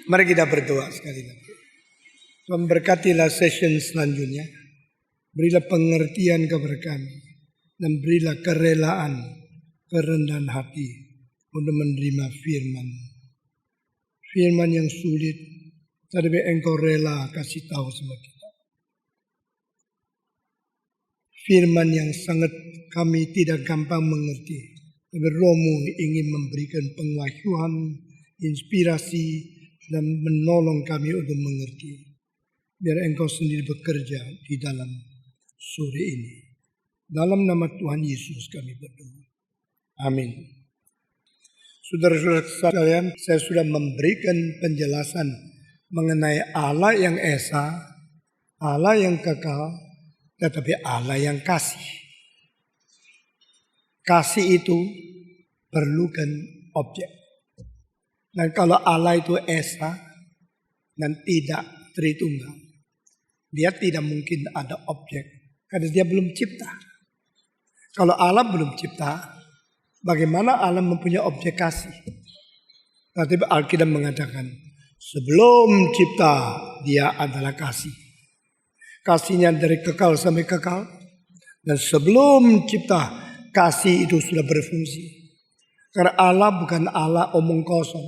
Mari kita berdoa sekali lagi. Tuhan berkatilah session selanjutnya. Berilah pengertian kepada kami. Dan berilah kerelaan, kerendahan hati untuk menerima firman. Firman yang sulit, tetapi Engkau rela kasih tahu sama kita. Firman yang sangat kami tidak gampang mengerti. Tapi Roh-Mu ingin memberikan pengakuan, inspirasi, dan menolong kami untuk mengerti. Biar Engkau sendiri bekerja di dalam sore ini. Dalam nama Tuhan Yesus kami berdoa. Amin. Saudara-saudara sekalian, saya sudah memberikan penjelasan mengenai Allah yang esa, Allah yang kekal, tetapi Allah yang kasih. Kasih itu perlukan objek. Dan kalau Allah itu esa dan tidak Tritunggal, dia tidak mungkin ada objek karena dia belum cipta. Kalau Allah belum cipta, bagaimana Allah mempunyai objek kasih? Tapi Alkitab mengatakan sebelum cipta dia adalah kasih. Kasihnya dari kekal sampai kekal. Dan sebelum cipta kasih itu sudah berfungsi. Karena Allah bukan Allah omong kosong.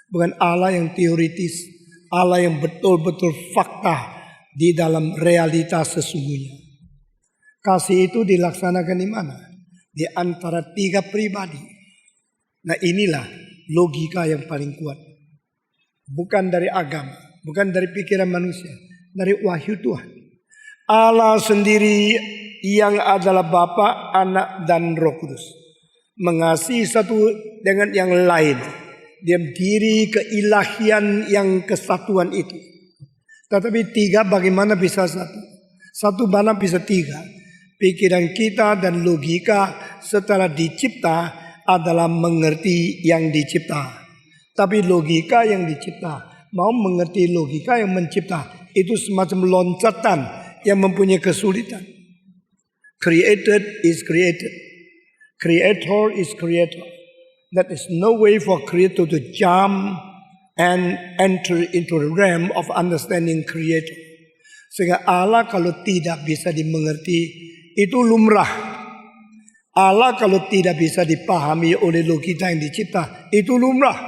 Bukan Allah yang teoritis. Allah yang betul-betul fakta di dalam realitas sesungguhnya. Kasih itu dilaksanakan di mana? Di antara tiga pribadi. Nah inilah logika yang paling kuat. Bukan dari agama. Bukan dari pikiran manusia. Dari wahyu Tuhan. Allah sendiri yang adalah Bapa, Anak, dan Roh Kudus. Mengasihi satu dengan yang lain. Dia diri keilahian yang kesatuan itu. Tetapi tiga bagaimana bisa satu? Satu mana bisa tiga? Pikiran kita dan logika setelah dicipta adalah mengerti yang dicipta. Tapi logika yang dicipta mau mengerti logika yang mencipta itu semacam loncatan yang mempunyai kesulitan. Created is created. Creator is creator. That is no way for creator to jump and enter into the realm of understanding creator. Sehingga Allah kalau tidak bisa dimengerti itu lumrah. Allah kalau tidak bisa dipahami oleh logika yang dicipta itu lumrah.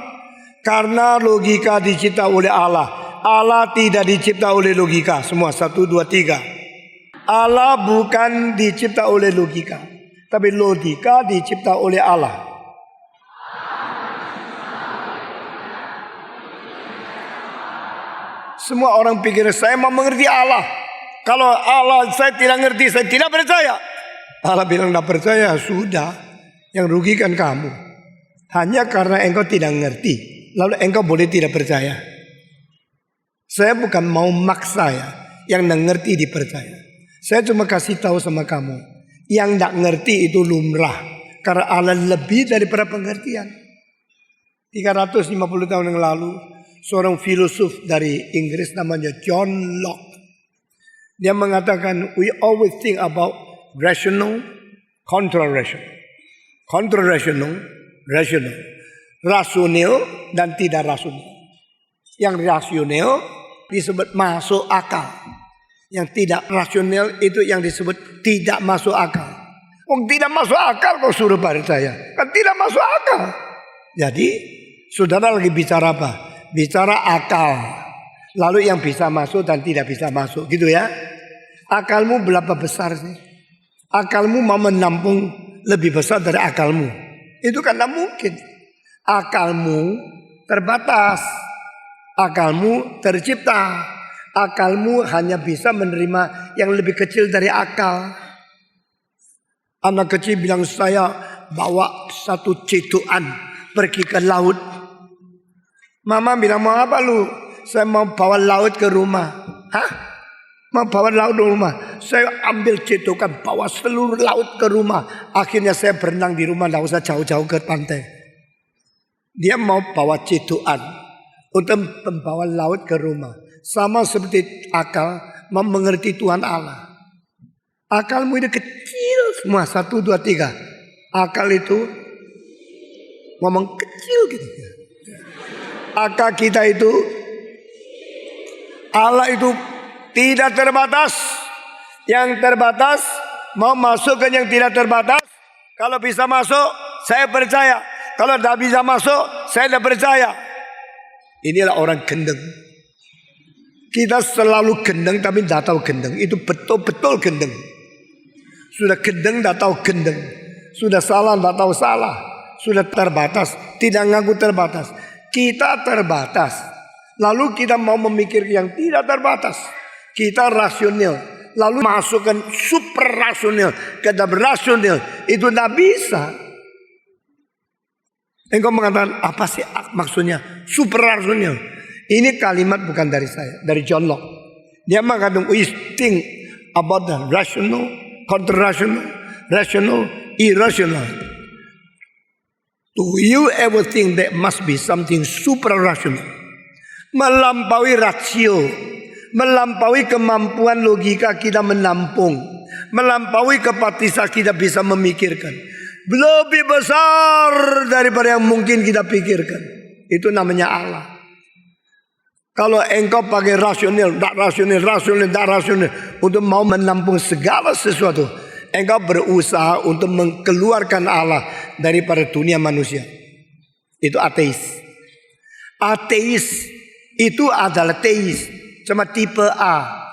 Karena logika dicipta oleh Allah. Allah tidak dicipta oleh logika. Semua 1, 2, 3. Allah bukan dicipta oleh logika. Tapi logika dicipta oleh Allah. Semua orang pikir saya mau mengerti Allah. Kalau Allah saya tidak ngerti, saya tidak percaya. Allah bilang tidak percaya, sudah. Yang rugikan kamu. Hanya karena engkau tidak ngerti. Lalu engkau boleh tidak percaya. Saya bukan mau maksa ya. Yang tidak ngerti dipercaya. Saya cuma kasih tahu sama kamu. Yang tidak ngerti itu lumrah. Karena Allah lebih daripada pengertian. 350 tahun yang lalu. Seorang filosof dari Inggris namanya John Locke. Dia mengatakan, we always think about rational, contra-rational. Contra-rational, rational. Rasional dan tidak rasional. Yang rasional disebut masuk akal. Yang tidak rasional itu yang disebut tidak masuk akal. Tidak masuk akal kok suruh percaya. Kan tidak masuk akal. Jadi, saudara lagi bicara apa? Bicara akal. Lalu yang bisa masuk dan tidak bisa masuk. Gitu ya. Akalmu berapa besar sih? Akalmu mau menampung lebih besar dari akalmu. Itu kan tidak mungkin. Akalmu terbatas. Akalmu tercipta. Akalmu hanya bisa menerima yang lebih kecil dari akal. Anak kecil bilang saya bawa satu cetuan pergi ke laut. Mama bilang mau apa lu? Saya mau bawa laut ke rumah. Hah? Mau bawa laut ke rumah? Saya ambil cetukan bawa seluruh laut ke rumah. Akhirnya saya berenang di rumah, tidak usah jauh-jauh ke pantai. Dia mau bawa cetukan untuk membawa laut ke rumah. Sama seperti akal mau mengerti Tuhan Allah. Akalmu itu kecil semua 1, 2, 3. Akal itu ngomong kecil gitu. Akal kita itu, Allah itu tidak terbatas. Yang terbatas mau masuk ke yang tidak terbatas. Kalau bisa masuk, saya percaya. Kalau tidak bisa masuk, saya tidak percaya. Inilah orang gendeng. Kita selalu gendeng tapi tidak tahu gendeng. Itu betul-betul gendeng. Sudah gendeng tidak tahu gendeng. Sudah salah tidak tahu salah. Sudah terbatas, tidak ngaku terbatas. Kita terbatas. Lalu kita mau memikir yang tidak terbatas. Kita rasional. Lalu masukkan super rasional ke dalam rasional. Itu tidak bisa. Engkau mengatakan apa sih maksudnya super rasional? Ini kalimat bukan dari saya, dari John Locke. Dia mengatakan we think about the rational, counter-rational, rational, irrational. Do you ever think there must be something super rational? Melampaui rasio, melampaui kemampuan logika kita menampung, melampaui kapasitas kita bisa memikirkan. Lebih besar daripada yang mungkin kita pikirkan. Itu namanya Allah. Kalau engkau pakai rasional, tak rasional, rasional, tak rasional untuk mau menampung segala sesuatu, engkau berusaha untuk mengeluarkan Allah daripada dunia manusia. Itu ateis. Ateis itu adalah teis, cuma tipe A.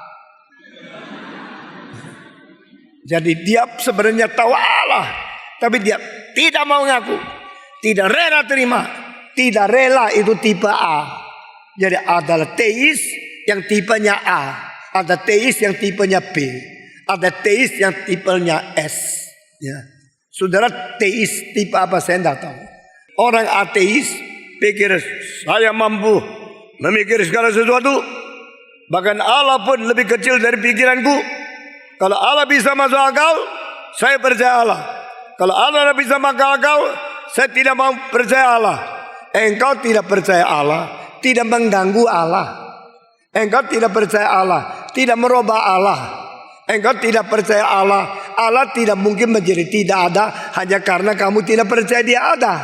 Jadi dia sebenarnya tahu Allah, tapi dia tidak mau ngaku, tidak rela terima, tidak rela, itu tipe A. Jadi adalah teis yang tipenya A, ada teis yang tipenya B, ada teis yang tipenya S. Ya. Saudara teis tipe apa saya tidak tahu. Orang ateis pikir saya mampu memikir segala sesuatu, bahkan Allah pun lebih kecil dari pikiranku. Kalau Allah bisa masuk akal, saya percaya Allah. Kalau Allah bisa masuk akal, saya tidak mau percaya Allah. Engkau tidak percaya Allah, tidak mengganggu Allah. Engkau tidak percaya Allah, tidak merubah Allah. Engkau tidak percaya Allah, Allah tidak mungkin menjadi tidak ada hanya karena kamu tidak percaya dia ada.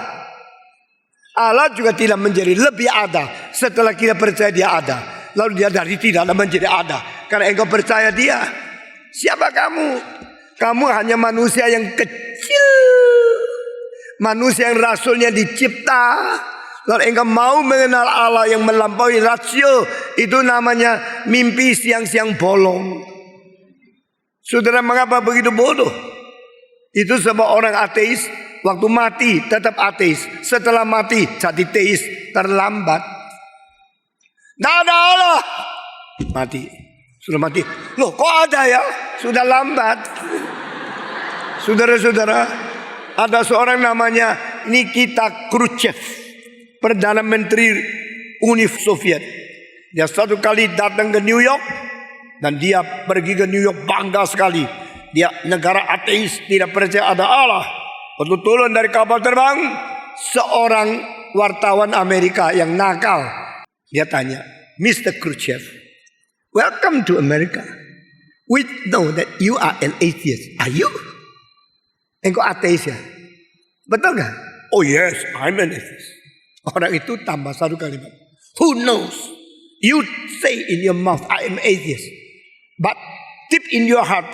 Allah juga tidak menjadi lebih ada setelah kita percaya dia ada. Lalu dia dari tidak ada menjadi ada karena engkau percaya dia. Siapa kamu? Kamu hanya manusia yang kecil, manusia yang rasulnya dicipta. Kalau engkau mau mengenal Allah yang melampaui rasio, itu namanya mimpi siang-siang bolong. Saudara, mengapa begitu bodoh? Itu sebab orang ateis waktu mati tetap ateis, setelah mati jadi teis terlambat. Tidak ada Allah, mati, sudah mati. Loh, kok ada ya? Sudah lambat. Saudara-saudara, ada seorang namanya Nikita Khrushchev, Perdana Menteri Uni Soviet. Dia satu kali datang ke New York, dan dia pergi ke New York bangga sekali. Dia negara ateis, tidak percaya ada Allah. Waktu turun dari kapal terbang, seorang wartawan Amerika yang nakal, dia tanya, Mr. Khrushchev, welcome to America. We know that you are an atheist. Are you? Engkau ateis ya? Betul gak? Oh yes, I'm an atheist. Orang itu tambah satu kalimat. Who knows? You say in your mouth, I am atheist. But deep in your heart,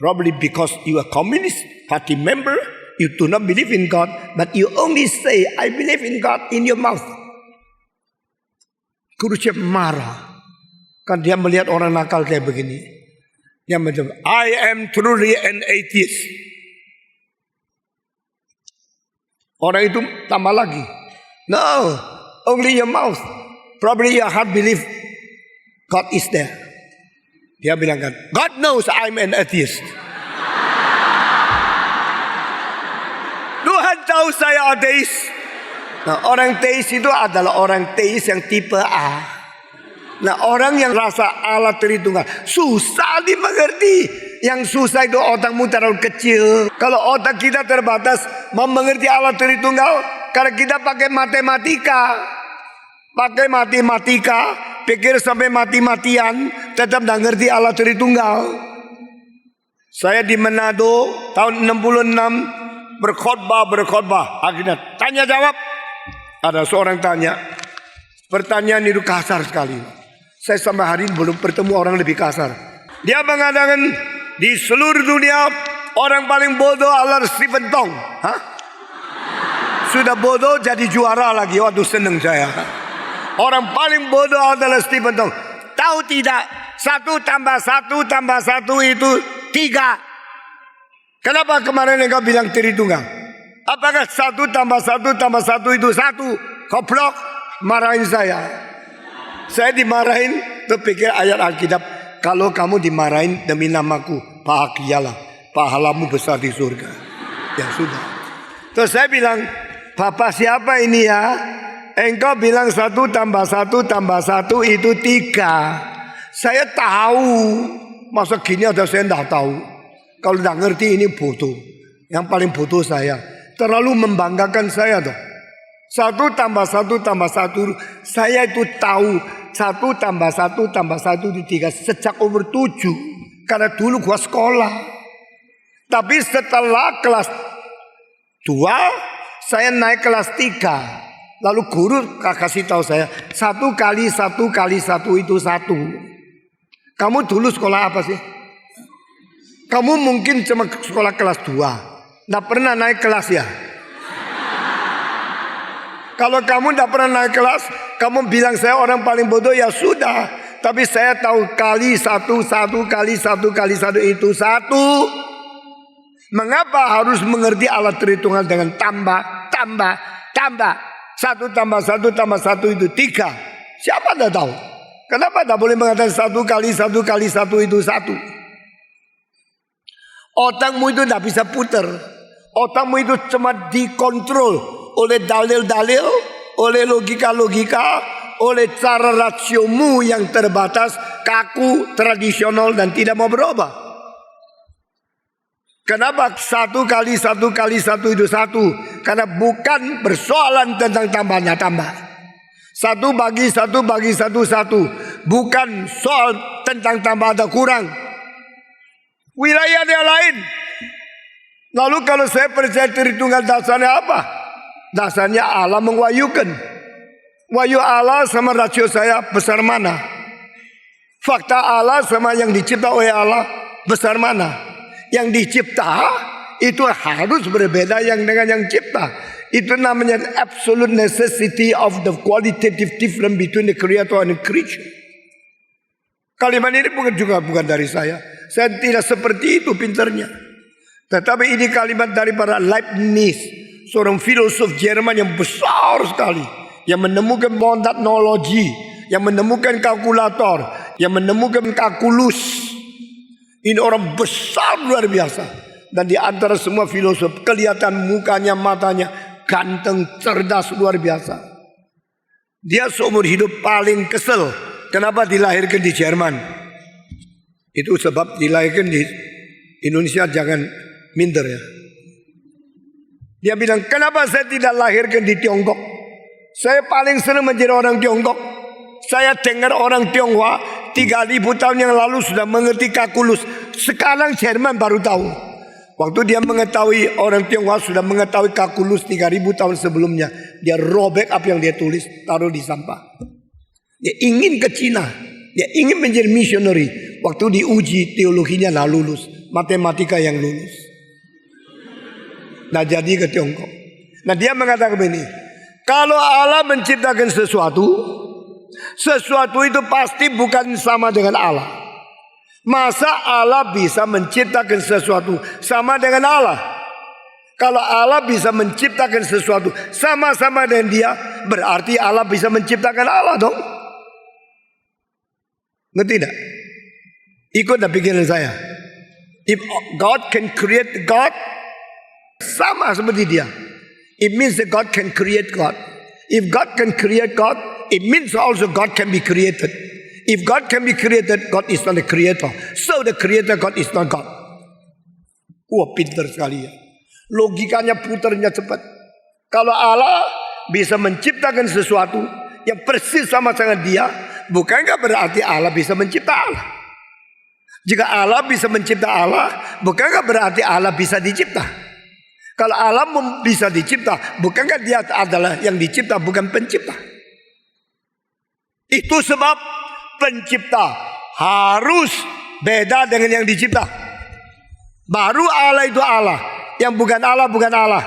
probably because you are communist party member, you do not believe in God, but you only say, I believe in God in your mouth. Khrushchev marah. Kan dia melihat orang nakal kayak begini. Dia menjawab, I am truly an atheist. Orang itu tambah lagi. No, only your mouth. Probably your heart believe God is there. Dia bilang kan, God knows I'm an atheist. Tuhan tahu saya ateis. Nah, orang teis itu adalah orang teis yang tipe A. Nah, orang yang rasa Allah Tritunggal susah dimengerti. Yang susah itu otakmu terlalu kecil. Kalau otak kita terbatas, mau mengerti Allah Tritunggal, karena kita pakai matematika. Pakai matematika, pikir sampai mati-matian, tetap tidak ngerti Allah Tritunggal. Saya di Manado tahun 66 berkhotbah. Akhirnya tanya jawab. Ada seorang tanya, Pertanyaan itu kasar sekali. Saya sampai hari ini belum bertemu orang lebih kasar. Dia mengatakan di seluruh dunia orang paling bodoh adalah Stephen Tong. Hah? Sudah bodoh jadi juara lagi. Waduh, seneng saya. Orang paling bodoh adalah Stephen Tong. Tahu tidak? 1 tambah 1 tambah 1 itu 3. Kenapa kemarin engkau bilang Tritunggal? Apakah 1 tambah 1 tambah 1 itu 1? Goblok, marahin saya. Saya dimarahin, terpikir ayat Alkitab. Kalau kamu dimarahin demi namaku, bahagialah, pahalamu besar di surga. Ya sudah. Terus saya bilang, Bapak siapa ini ya? Engkau bilang 1 tambah 1 tambah 1 itu 3. Saya tahu. Masa gini ada saya tidak tahu. Kalau tidak ngerti ini bodoh. Yang paling bodoh saya. Terlalu membanggakan saya tuh. 1 tambah 1 tambah 1. Saya itu tahu 1 tambah 1 tambah 1 itu 3. Sejak umur 7. Karena dulu gua sekolah. Tapi setelah kelas 2. Saya naik kelas 3. Lalu guru kasih tahu saya. 1 kali 1 kali 1 itu 1. Kamu dulu sekolah apa sih? Kamu mungkin cuma sekolah kelas 2. Nggak pernah naik kelas ya? Kalau kamu nggak pernah naik kelas, kamu bilang saya orang paling bodoh, ya sudah. Tapi saya tahu kali 1 kali 1 kali 1 itu 1. Mengapa harus mengerti alat perhitungan dengan tambah, tambah, tambah? 1 tambah 1 tambah 1 itu 3. Siapa tidak tahu? Kenapa tidak boleh mengatakan 1 kali 1 kali 1 itu 1? Otakmu itu tidak bisa putar. Otakmu itu cuma dikontrol oleh dalil-dalil, oleh logika-logika, oleh cara rasiomu yang terbatas, kaku, tradisional dan tidak mau berubah. Kenapa 1 kali 1 kali 1 itu 1? Karena bukan persoalan tentang tambahnya tambah. 1 bagi 1 bagi 1 1. Bukan soal tentang tambah atau kurang. Wilayah yang lain. Lalu kalau saya percaya Tritunggal, dasarnya apa? Dasarnya Allah mengwahyukan. Wahyu Allah sama rasio saya besar mana? Fakta Allah sama yang dicipta oleh Allah besar mana? Yang dicipta itu harus berbeda yang dengan yang cipta. Itu namanya absolute necessity of the qualitative difference between the creator and the creature. Kalimat ini bukan dari saya. Saya tidak seperti itu pinternya. Tetapi ini kalimat dari para Leibniz, seorang filosof Jerman yang besar sekali, yang menemukan monadologi, yang menemukan kalkulator, yang menemukan kalkulus. Ini orang besar luar biasa. Dan di antara semua filosof, kelihatan mukanya, matanya ganteng, cerdas, luar biasa. Dia seumur hidup paling kesel. Kenapa dilahirkan di Jerman? Itu sebab dilahirkan di Indonesia jangan minder ya. Dia bilang, kenapa saya tidak lahirkan di Tiongkok? Saya paling senang menjadi orang Tiongkok. Saya dengar orang Tionghoa 3000 tahun yang lalu sudah mengerti kalkulus. Sekarang Jerman baru tahu. Waktu dia mengetahui, orang Tionghoa sudah mengetahui kalkulus 3000 tahun sebelumnya, dia robek apa yang dia tulis, taruh di sampah. Dia ingin ke Cina, dia ingin menjadi missionary. Waktu diuji teologinya lah lulus, matematika yang lulus. Nah jadi ke Tiongkok. Nah dia mengatakan begini, kalau Allah menciptakan sesuatu, sesuatu itu pasti bukan sama dengan Allah. Masa Allah bisa menciptakan sesuatu sama dengan Allah? Kalau Allah bisa menciptakan sesuatu sama-sama dengan dia, berarti Allah bisa menciptakan Allah dong. Ngerti tidak? Ikut dan pikiran saya. If God can create God, sama seperti dia, it means that God can create God. If God can create God, it means also God can be created. If God can be created, God is not the creator. So the creator, God is not God. Wah, pintar sekali ya. Logikanya putarnya cepat. Kalau Allah bisa menciptakan sesuatu yang persis sama dengan dia, bukankah berarti Allah bisa mencipta Allah? Jika Allah bisa mencipta Allah, bukankah berarti Allah bisa dicipta? Kalau Allah bisa dicipta, bukankah dia adalah yang dicipta, bukan pencipta? Itu sebab pencipta harus beda dengan yang dicipta. Baru Allah itu Allah. Yang bukan Allah, bukan Allah.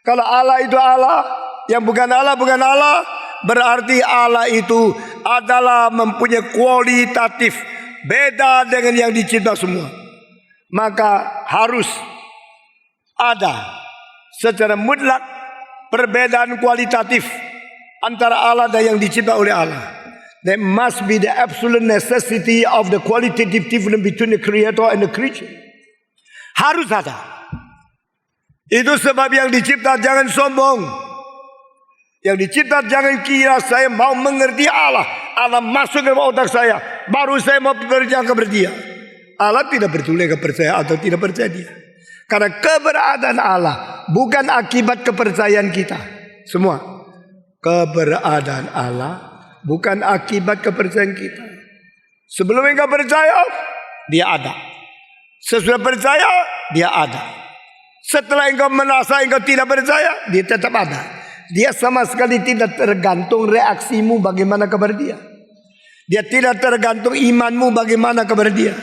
Kalau Allah itu Allah, yang bukan Allah, bukan Allah, berarti Allah itu adalah mempunyai kualitatif beda dengan yang dicipta semua. Maka harus ada secara mutlak perbedaan kualitatif antara Allah dan yang dicipta oleh Allah. There must be the absolute necessity of the qualitative difference between the creator and the creature. Harus ada. Itu sebab yang dicipta jangan sombong. Yang dicipta jangan kira saya mau mengerti Allah. Allah masuk ke otak saya, baru saya mau percaya kepada dia. Allah tidak peduli kepercayaan atau tidak percaya dia. Karena keberadaan Allah bukan akibat kepercayaan kita. Semua. Keberadaan Allah bukan akibat kepercayaan kita. Sebelum engkau percaya, dia ada. Sesudah percaya, dia ada. Setelah engkau merasa engkau tidak percaya, dia tetap ada. Dia sama sekali tidak tergantung reaksimu bagaimana kepada dia. Dia tidak tergantung imanmu bagaimana kepada dia.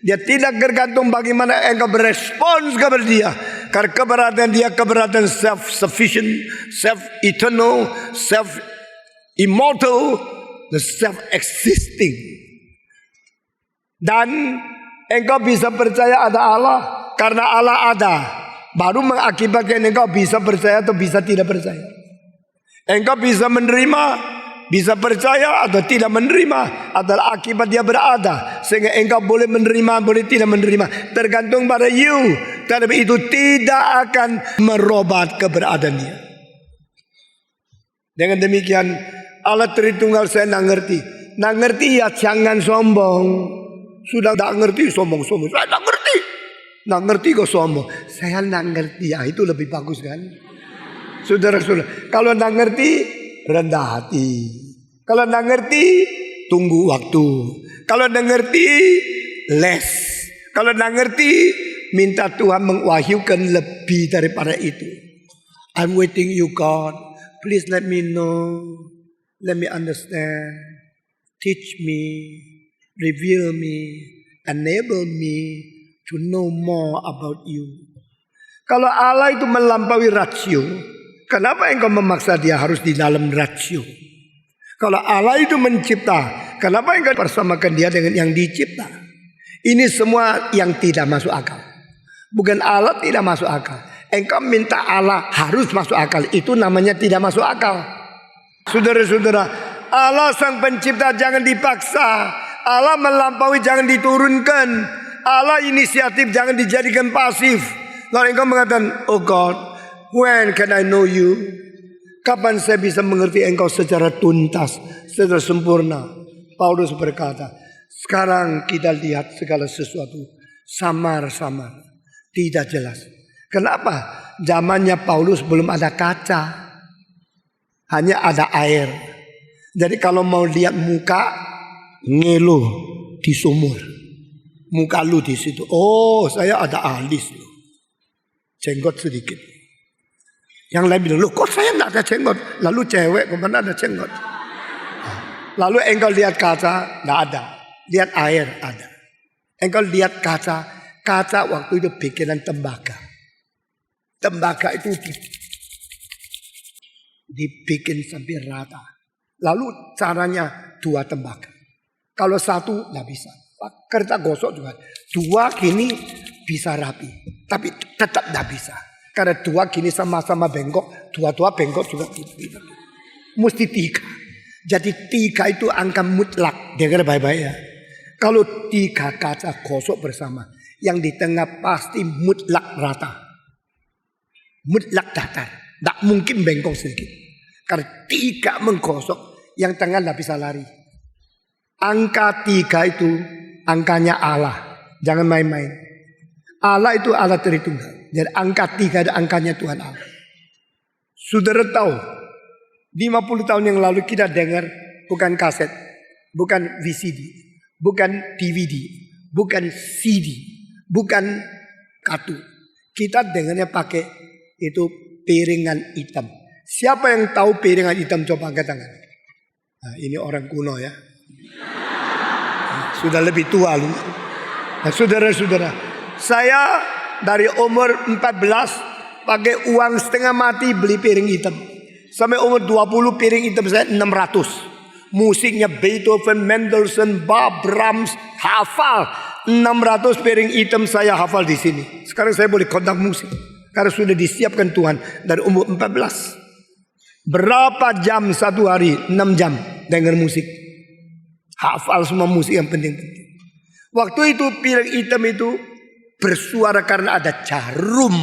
Dia tidak tergantung bagaimana engkau berespons kepada dia. Karena keberadaan dia keberadaan self-sufficient, self-eternal, self-immortal, self-existing. Dan engkau bisa percaya ada Allah karena Allah ada. Baru mengakibatkan engkau bisa percaya atau bisa tidak percaya. Engkau bisa menerima, bisa percaya atau tidak menerima adalah akibat dia berada. Sehingga engkau boleh menerima, boleh tidak menerima. Tergantung pada you. Tetapi itu tidak akan merubah keberadaan dia. Dengan demikian Allah Tritunggal saya nak ngerti. Nak ngerti ya jangan sombong. Sudah tak ngerti sombong-sombong. Saya tak ngerti. Nak ngerti kok sombong. Saya nak ngerti ya itu lebih bagus kan. Saudara-saudara, kalau nak ngerti rendah hati. Kalau nak ngerti tunggu waktu. Kalau nak ngerti les. Kalau nak ngerti minta Tuhan mengwahyukan lebih daripada itu. I'm waiting you God. Please let me know. Let me understand. Teach me. Reveal me. Enable me to know more about you. Kalau Allah itu melampaui rasio, kenapa engkau memaksa dia harus di dalam rasio? Kalau Allah itu mencipta, kenapa engkau persamakan dia dengan yang dicipta? Ini semua yang tidak masuk akal. Bukan Allah tidak masuk akal. Engkau minta Allah harus masuk akal. Itu namanya tidak masuk akal. Saudara-saudara, Allah sang pencipta jangan dipaksa. Allah melampaui jangan diturunkan. Allah inisiatif jangan dijadikan pasif. Kalau engkau mengatakan, oh God, when can I know you? Kapan saya bisa mengerti engkau secara tuntas, secara sempurna? Paulus berkata, sekarang kita lihat segala sesuatu samar-samar, tidak jelas. Kenapa? Zamannya Paulus belum ada kaca, hanya ada air. Jadi kalau mau lihat muka, ngeluh di sumur. Muka lu di situ. Oh, saya ada alis loh. Jenggot sedikit. Yang lain bilang, loh kok saya tidak ada jenggot? Lalu cewek kemana ada jenggot? Lalu engkau lihat kaca, tidak ada. Lihat air, ada. Engkau lihat kaca, kaca waktu itu bikinan tembaga. Tembaga itu dibikin sampai rata. Lalu caranya 2 tembaga. Kalau 1 tidak bisa. Kertas gosok juga. 2 gini bisa rapi. Tapi tetap tidak bisa. Karena 2 gini sama-sama bengkok. 2 bengkok juga tidak. Mesti 3. Jadi 3 itu angka mutlak. Dengar baik-baik ya. Kalau 3 kaca gosok bersama. Yang di tengah pasti mutlak rata. Mutlak datar. Tidak mungkin bengkok sedikit. Karena 3 menggosok. Yang tengah tidak bisa lari. Angka 3 itu angkanya Allah. Jangan main-main. Allah itu Allah Tritunggal. Jadi angka 3 ada angkanya Tuhan Allah. Saudara tahu, 50 tahun yang lalu kita dengar bukan kaset, bukan VCD, bukan DVD, bukan CD, bukan kartu. Kita dengarnya pakai itu piringan hitam. Siapa yang tahu piringan hitam coba angkat tangan. Nah, ini orang kuno ya. Sudah lebih tua lu. Nah, saudara-saudara, saya dari umur 14 pakai uang setengah mati beli piring hitam. Sampai umur 20 piring hitam saya 600. Musiknya Beethoven, Mendelssohn, Bach, Brahms, hafal. 600 piring hitam saya hafal di sini. Sekarang saya boleh kontak musik karena sudah disiapkan Tuhan dari umur 14. Berapa jam satu hari? 6 jam dengar musik. Hafal semua musik yang penting-penting. Waktu itu piring hitam itu bersuara karena ada jarum.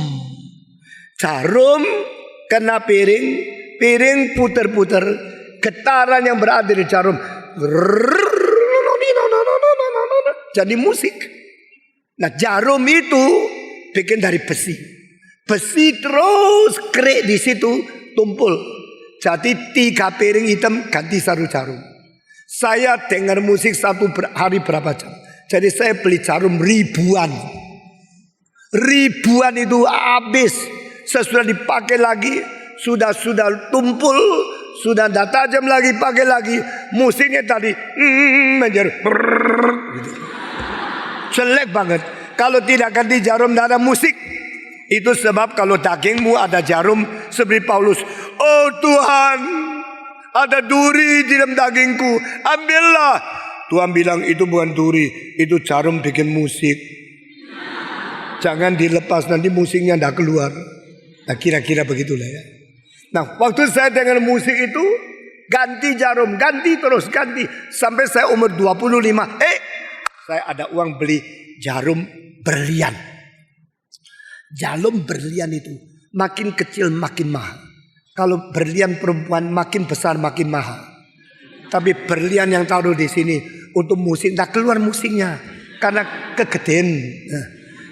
Jarum kena piring, piring putar-putar. Getaran yang berada di jarum jadi musik. Nah, jarum itu bikin dari besi. Besi terus kerik di situ tumpul. Jadi 3 piring hitam ganti satu jarum. Saya dengar musik satu hari berapa jam. Jadi saya beli jarum ribuan. Ribuan itu habis. Sesudah dipakai lagi, sudah tumpul, sudah tidak tajam lagi, pakai lagi. Musiknya tadi menjadi gitu. Jelek banget. Kalau tidak ganti jarum tidak ada musik. Itu sebab kalau dagingmu ada jarum seperti Paulus. Oh Tuhan, ada duri di dalam dagingku, ambillah. Tuhan bilang itu bukan duri, itu jarum bikin musik. Jangan dilepas, nanti musiknya tidak keluar. Nah, kira-kira begitulah ya. Nah, waktu saya dengar musik itu ganti jarum, ganti terus ganti sampai saya umur 25. Saya ada uang beli jarum berlian. Jarum berlian itu makin kecil makin mahal. Kalau berlian perempuan makin besar makin mahal. Tapi berlian yang taruh di sini untuk musik, tak keluar musiknya karena kegedean. Nah,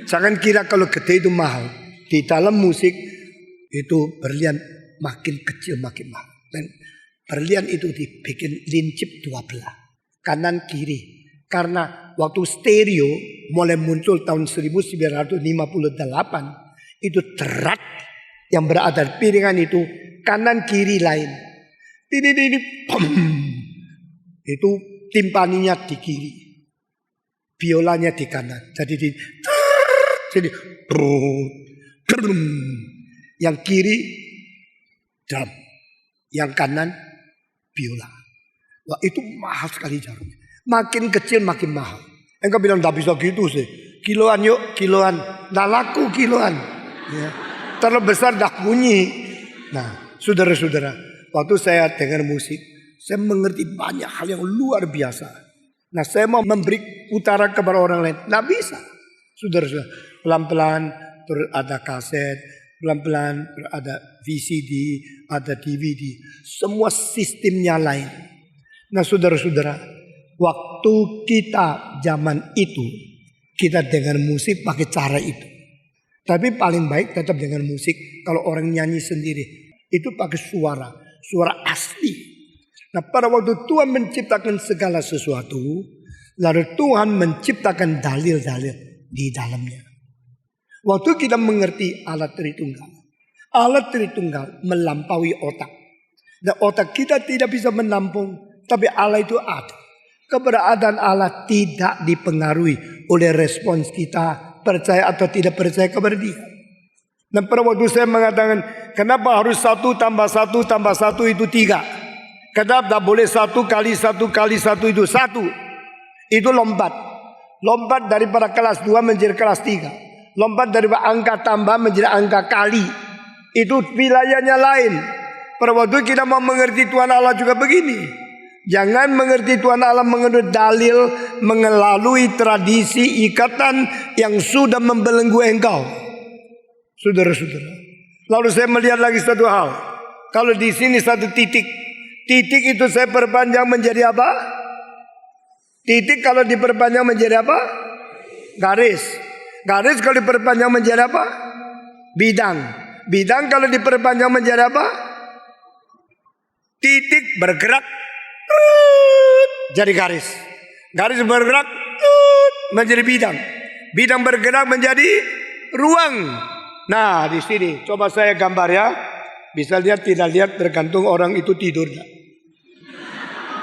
jangan kira kalau gede itu mahal. Di dalam musik itu berlian makin kecil makin mahal. Dan berlian itu dibikin lincip 2 belah, kanan kiri. Karena waktu stereo mulai muncul tahun 1958 itu terat yang berada di piringan itu kanan kiri lain. Ini itu timpaninya di kiri, biolanya di kanan. Jadi yang kiri drum, yang kanan biola. Wah, itu mahal sekali jarumnya. Makin kecil makin mahal. Engkau bilang tak bisa gitu sih. Kiloan yuk, kiloan. Nah laku kiloan. Ya. Terlalu besar dah bunyi. Nah, saudara-saudara, waktu saya dengar musik, saya mengerti banyak hal yang luar biasa. Nah, saya mau memberi utara kepada orang lain. Nah bisa. Saudara-saudara, pelan-pelan terus ada kaset, pelan-pelan terus ada VCD, ada DVD. Semua sistemnya lain. Nah, saudara-saudara, waktu kita zaman itu, kita dengar musik pakai cara itu. Tapi paling baik tetap dengar musik kalau orang nyanyi sendiri. Itu pakai suara asli. Nah, pada waktu Tuhan menciptakan segala sesuatu, lalu Tuhan menciptakan dalil-dalil di dalamnya. Waktu kita mengerti alat Tritunggal, alat Tritunggal melampaui otak. Dan otak kita tidak bisa menampung, tapi Allah itu ada. Keberadaan Allah tidak dipengaruhi oleh respons kita percaya atau tidak percaya kepada Dia. Dan pada waktu saya mengatakan, kenapa harus 1 tambah 1 tambah 1 itu 3? Kenapa tak boleh 1 kali 1 kali 1 itu 1? Itu lompat. Lompat daripada kelas 2 menjadi kelas 3. Lompat daripada angka tambah menjadi angka kali. Itu wilayahnya lain. Pada waktu kita mau mengerti Tuhan Allah juga begini. Jangan mengerti Tuhan Allah mengenai dalil, mengelalui tradisi ikatan yang sudah membelenggu engkau. Saudara-saudara. Lalu saya melihat lagi satu hal. Kalau di sini satu titik. Titik itu saya perpanjang menjadi apa? Titik kalau diperpanjang menjadi apa? Garis. Garis kalau diperpanjang menjadi apa? Bidang. Bidang kalau diperpanjang menjadi apa? Titik bergerak jadi garis. Garis bergerak menjadi bidang. Bidang bergerak menjadi ruang. Nah, di sini coba saya gambar ya. Bisa lihat tidak lihat tergantung orang itu tidur.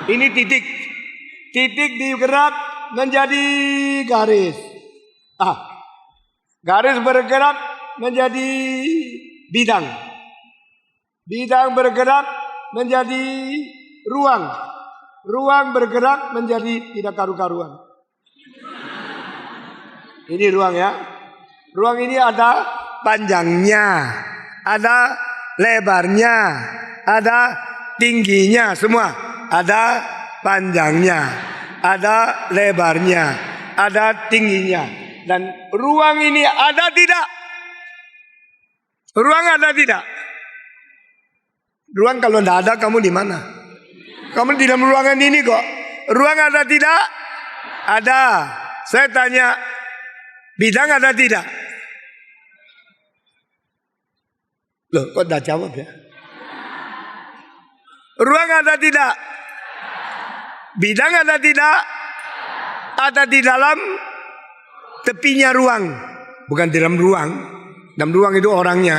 Ini titik. Titik digerak menjadi garis. Garis bergerak menjadi bidang. Bidang bergerak menjadi ruang. Ruang bergerak menjadi tidak karu-karuan. Ini ruang ya. Ruang ini ada panjangnya, ada lebarnya, ada tingginya semua. Ada panjangnya, ada lebarnya, ada tingginya. Dan ruang ini ada tidak? Ruang ada tidak? Ruang kalau tidak ada kamu di mana? Kamu di dalam ruangan ini kok. Ruang ada tidak? Ada. Saya tanya, bidang ada tidak? Loh, kok tidak jawab ya? Ruang ada tidak? Bidang ada tidak? Ada di dalam tepinya ruang. Bukan di dalam ruang. Dalam ruang itu orangnya.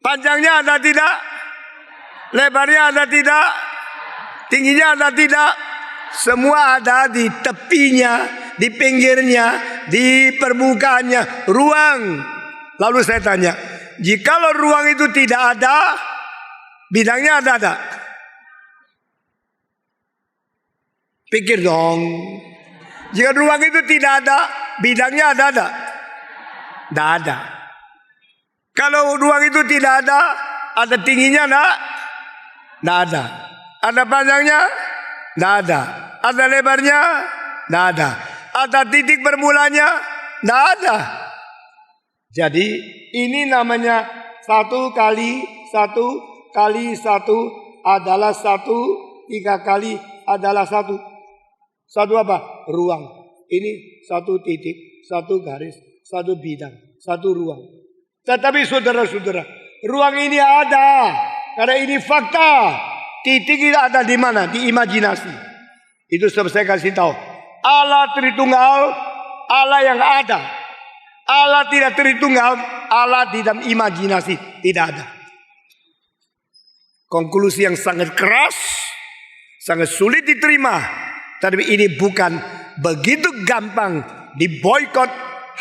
Panjangnya ada tidak? Lebarnya ada tidak? Tingginya ada tidak? Semua ada di tepinya, di pinggirnya, di permukaannya. Ruang. Lalu saya tanya, jikalau ruang itu tidak ada, bidangnya ada? Pikir dong. Jika ruang itu tidak ada, bidangnya ada? Tidak ada. Kalau ruang itu tidak ada tingginya tidak ada. Ada panjangnya? Tidak ada. Ada lebarnya? Tidak ada. Ada titik bermulanya? Tidak ada. Jadi ini namanya 1 kali 1 kali 1 adalah 1, 3 kali adalah 1. 1 apa? Ruang. Ini 1 titik, 1 garis, 1 bidang, 1 ruang. Tetapi saudara-saudara, ruang ini ada. Karena ini fakta. Titik itu ada di mana? Di imajinasi. Itu sebab saya kasih tahu. Allah Tritunggal, Allah yang ada. Allah tidak Tritunggal, Allah di dalam imajinasi tidak ada. Konklusi yang sangat keras, sangat sulit diterima. Tapi ini bukan begitu gampang diboikot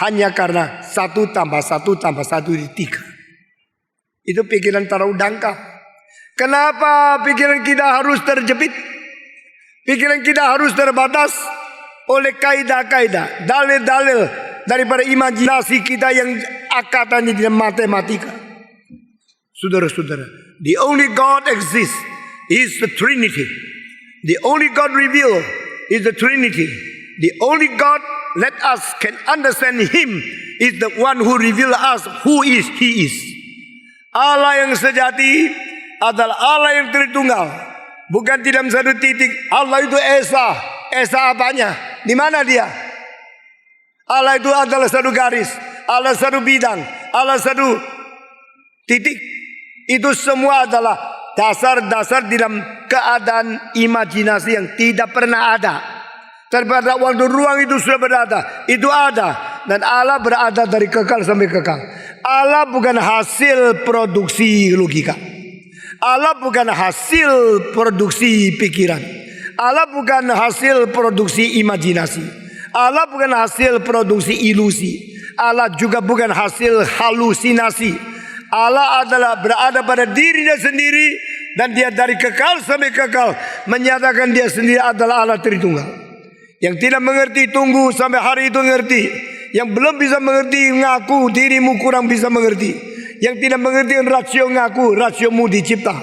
hanya karena 1 tambah 1 tambah 1 di 3. Itu pikiran taruh dangkal. Kenapa pikiran kita harus terjepit? Pikiran kita harus terbatas oleh kaidah-kaidah, dalil-dalil daripada imajinasi kita yang akatannya di matematika. Saudara-saudara, the only God exists is the Trinity. The only God revealed is the Trinity. The only God let us can understand Him is the one who reveal us who is He is. Allah yang sejati adalah Allah yang Tritunggal. Bukan di dalam 1 titik. Allah itu Esa. Esa apanya? Di mana dia? Allah itu adalah 1 garis. Allah 1 bidang. Allah 1 titik. Itu semua adalah dasar-dasar di dalam keadaan imajinasi yang tidak pernah ada. Pada waktu ruang itu sudah berada, itu ada. Dan Allah berada dari kekal sampai kekal. Allah bukan hasil produksi logika. Allah bukan hasil produksi pikiran. Allah bukan hasil produksi imajinasi. Allah bukan hasil produksi ilusi. Allah juga bukan hasil halusinasi. Allah adalah berada pada dirinya sendiri. Dan dia dari kekal sampai kekal menyatakan dia sendiri adalah Allah Tritunggal. Yang tidak mengerti tunggu sampai hari itu mengerti. Yang belum bisa mengerti ngaku dirimu kurang bisa mengerti. Yang tidak mengerti rasio ngaku rasiomu dicipta.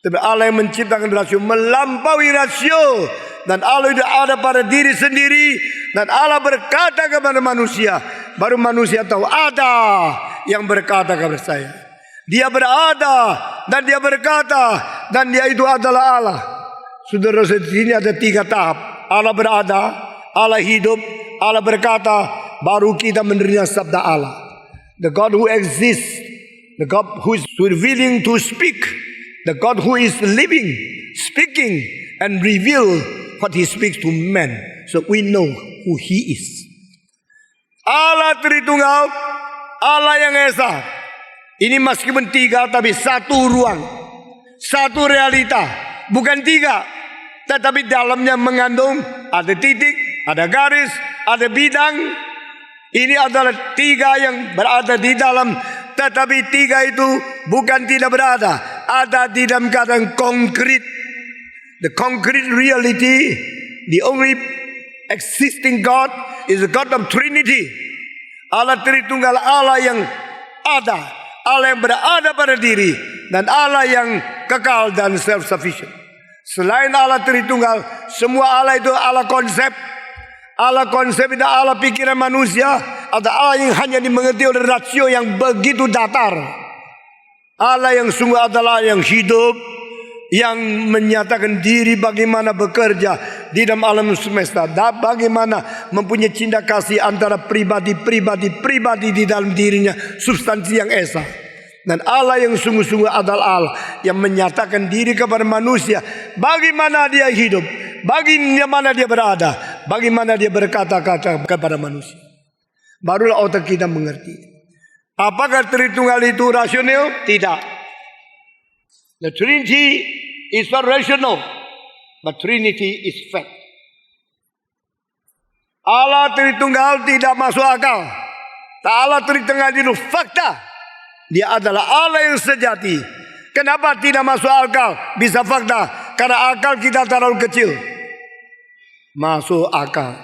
Tapi Allah yang menciptakan rasio melampaui rasio. Dan Allah itu ada pada diri sendiri. Dan Allah berkata kepada manusia. Baru manusia tahu ada yang berkata kepada saya. Dia berada dan dia berkata. Dan dia itu adalah Allah. Saudara, di sini ada 3 tahap. Allah berada, Allah hidup, Allah berkata. Baru kita menerima sabda Allah. The God who exists, the God who is willing to speak, the God who is living, speaking and reveal what He speaks to men, so we know who He is. Allah Tritunggal, Allah yang Esa. Ini meskipun 3 tapi 1 ruang, satu realita, bukan tiga, tetapi dalamnya mengandung ada titik, ada garis, ada bidang. Ini adalah tiga yang berada di dalam, tetapi tiga itu bukan tidak berada, ada di dalam keadaan konkret. The concrete reality, the only existing God is the God of Trinity. Allah Tritunggal, Allah yang ada, Allah yang berada pada diri, dan Allah yang kekal dan self-sufficient. Selain Allah Tritunggal, semua Allah itu Allah konsep. Allah konsep itu Allah pikiran manusia. Ada Allah yang hanya dimengerti oleh rasio yang begitu datar. Allah yang sungguh adalah yang hidup, yang menyatakan diri bagaimana bekerja di dalam alam semesta, dan bagaimana mempunyai cinta kasih antara pribadi di dalam dirinya, substansi yang esa. Dan Allah yang sungguh-sungguh adalah Allah yang menyatakan diri kepada manusia, bagaimana dia hidup, bagaimana dia berada, bagaimana dia berkata-kata kepada manusia. Barulah otak kita mengerti. Apakah Tritunggal itu rasional? Tidak. The Trinity is not rational, but Trinity is fact. Allah Tritunggal tidak masuk akal. Allah Tritunggal itu fakta. Dia adalah Allah yang sejati. Kenapa tidak masuk akal? Bisa fakta. Karena akal kita terlalu kecil. Masuk akal.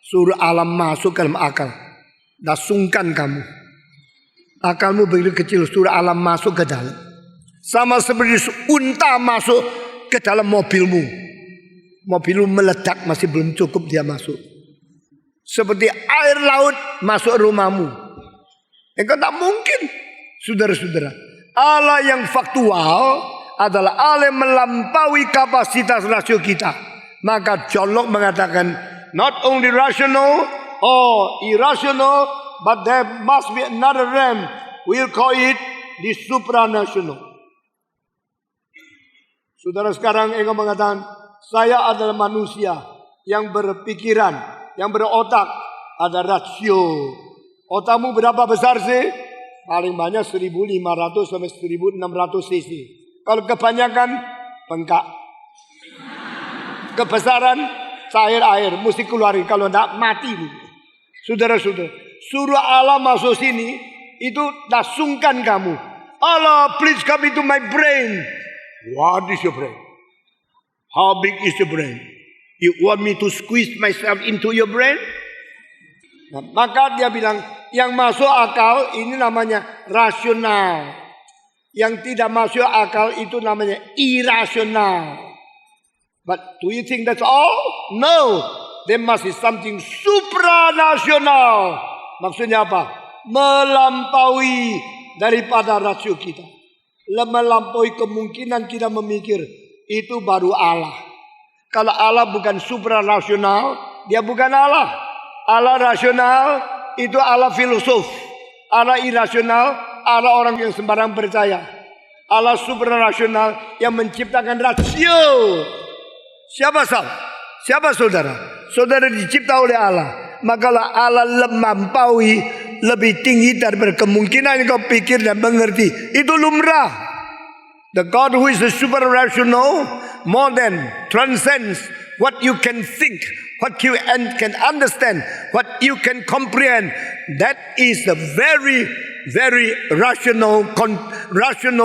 Suruh alam masuk ke dalam akal. Dah sungkan kamu. Akalmu begitu kecil. Suruh alam masuk ke dalam. Sama seperti unta masuk ke dalam mobilmu. Mobilmu meledak, masih belum cukup dia masuk. Seperti air laut masuk rumahmu. Engkau tak mungkin. Saudara-saudara, Allah yang faktual adalah Allah yang melampaui kapasitas rasio kita. Maka John Locke mengatakan, not only rational or irrational, but there must be another realm. We'll call it the supranational. Saudara, sekarang engkau mengatakan, saya adalah manusia yang berpikiran, yang berotak, ada rasio. Otakmu berapa besar sih? Paling banyak 1.500 sampai 1.600 cc. Kalau kebanyakan, bengkak. Kebesaran, cair air, mesti keluarin. Kalau tidak, mati. Saudara-saudara, suruh Allah masuk sini, itu dah sungkan kamu. Allah, please come into my brain. What is your brain? How big is your brain? You want me to squeeze myself into your brain? Nah, maka dia bilang, yang masuk akal ini namanya rasional. Yang tidak masuk akal itu namanya irasional. But do you think that's all? No. There must be something supranasional. Maksudnya apa? Melampaui daripada rasio kita. Melampaui kemungkinan kita memikir. Itu baru Allah. Kalau Allah bukan supranasional, dia bukan Allah. Allah rasional, itu Allah filosof. Allah irasional, Allah orang yang sembarang percaya. Allah supranasional yang menciptakan rasio. Siapa saudara? Saudara dicipta oleh Allah. Maka Allah melampaui lebih tinggi daripada kemungkinan yang kau pikir dan mengerti. Itu lumrah. The God who is the supranational more than transcends what you can think, what you can understand, what you can comprehend. That is the very, very rational,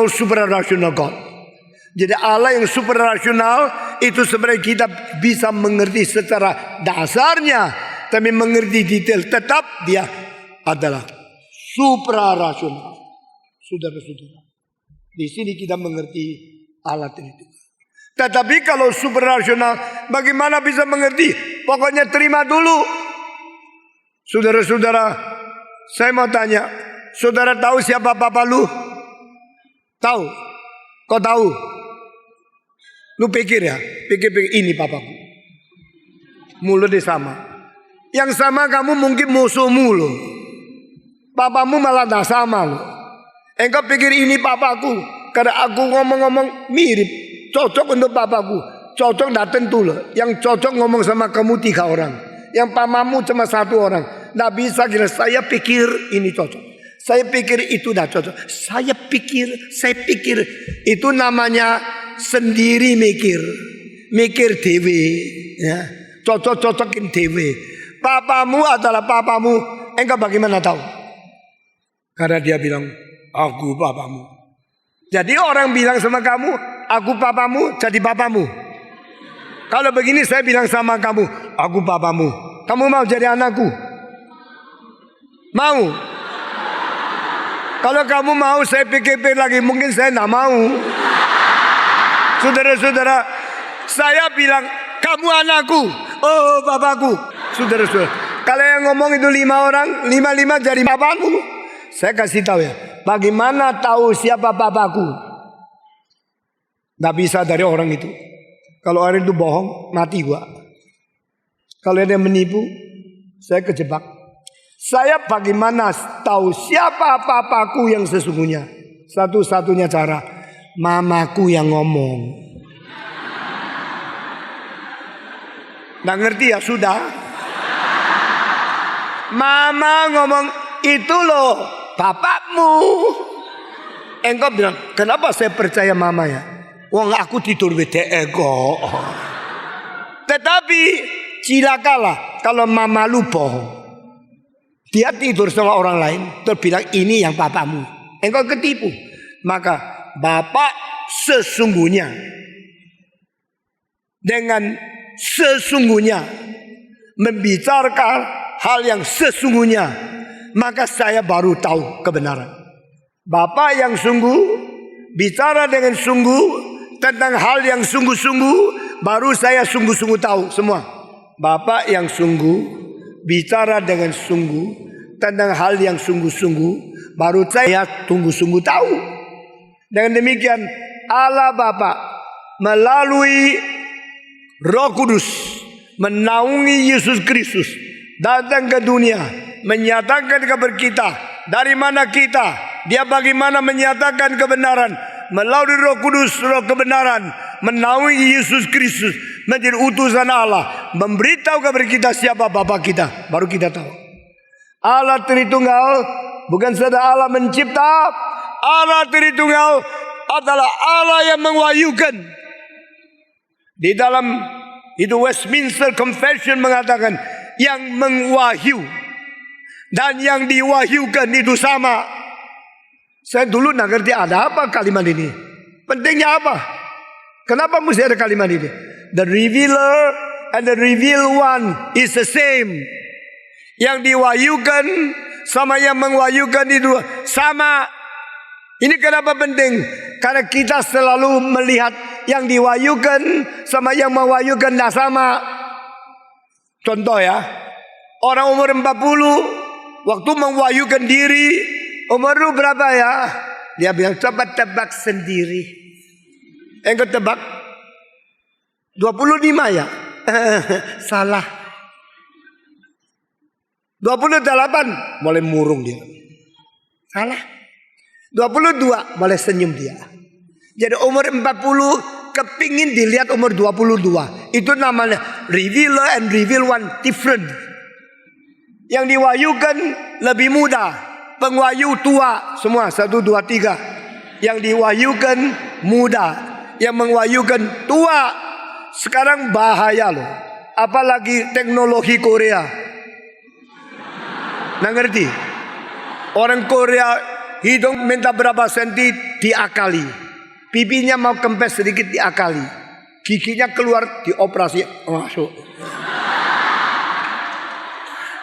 supranational God. Jadi Allah yang supranasional itu sebenarnya kita bisa mengerti secara dasarnya, tapi mengerti detail tetap dia adalah suprarasional. Saudara-saudara, di sini kita mengerti Allah Trinity. Tetapi kalau supranasional, bagaimana bisa mengerti? Pokoknya terima dulu. Saudara-saudara, saya mau tanya, saudara tahu siapa papa lu? Tahu? Kau tahu? Lu pikir ya, pikir ini papaku. Mulutnya sama. Yang sama kamu mungkin musuhmu loh. Papamu malah tak sama loh. Engkau pikir ini papaku, karena aku ngomong-ngomong mirip, cocok untuk papaku. Cocok tak tentu loh. Yang cocok ngomong sama kamu 3 orang. Yang pamamu cuma 1 orang. Tidak bisa kira saya pikir ini cocok. Saya pikir itu dah cocok. Saya pikir itu namanya sendiri mikir dewe, ya, cocok-cocokin dewe. Papamu adalah papamu, engkau bagaimana tahu? Karena dia bilang, aku papamu. Jadi orang bilang sama kamu, aku papamu, jadi papamu. Kalau begini saya bilang sama kamu, aku papamu. Kamu mau jadi anakku? Mau? Kalau kamu mau, saya pikir-pikir lagi, mungkin saya tidak mau. Saudara-saudara, saya bilang, kamu anakku, oh papaku. Saudara-saudara, kalau yang ngomong itu 5 orang, 5 jadi papamu. Saya kasih tahu ya, bagaimana tahu siapa papaku? Tidak bisa dari orang itu. Kalau orang itu bohong, mati gua. Kalau dia menipu, saya kejebak. Saya bagaimana tahu siapa papaku yang sesungguhnya? Satu-satunya cara, mamaku yang ngomong. Nggak ngerti ya sudah. Mama ngomong, itu loh bapakmu. Engkau bilang, kenapa saya percaya mama ya? Wong aku tidur WDE kok. Tetapi cilakalah kalau mama lu bohong. Dia tidur sama orang lain, terus bilang ini yang papamu. Engkau ketipu. Maka bapak sesungguhnya, dengan sesungguhnya membicarakan hal yang sesungguhnya, maka saya baru tahu kebenaran. Bapak yang sungguh bicara dengan sungguh tentang hal yang sungguh-sungguh, baru saya sungguh-sungguh tahu semua. Bapak yang sungguh bicara dengan sungguh tentang hal yang sungguh-sungguh, baru saya sungguh-sungguh tahu. Dengan demikian Allah Bapa melalui Roh Kudus menaungi Yesus Kristus datang ke dunia, menyatakan kepada kita dari mana kita, dia bagaimana menyatakan kebenaran melalui Roh Kudus, Roh kebenaran, menaungi Yesus Kristus menjadi utusan Allah, memberitahu kepada kita siapa Bapa kita, baru kita tahu. Allah Tritunggal bukan saja Allah mencipta, Allah Tritunggal adalah Allah yang mewahyukan. Di dalam itu Westminster Confession mengatakan yang mewahyu dan yang diwahyukan itu sama. Saya dulu nggak ngerti ada apa kalimat ini. Pentingnya apa? Kenapa mesti ada kalimat ini? The revealer and the revealed one is the same. Yang diwahyukan sama yang mewahyukan itu sama. Ini kenapa penting? Karena kita selalu melihat yang diwahyukan sama yang mewahyukan tidak sama. Contoh ya, orang umur 40 waktu mewahyukan diri, umur lu berapa ya? Dia bilang coba tebak sendiri. Engkau tebak 25 ya? Salah. 28 boleh murung dia. Salah. 22 boleh senyum dia. Jadi umur 40 kepingin dilihat umur 22. Itu namanya revealer and reveal one different. Yang diwahyukan lebih muda, pengwahyu tua, semua 1, 2, 3. Yang diwahyukan muda, yang mewahyukan tua. Sekarang bahaya loh, apalagi teknologi Korea. Nggak ngerti? Orang Korea hidung minta berapa senti diakali, pipinya mau kempes sedikit diakali, giginya keluar dioperasi masuk.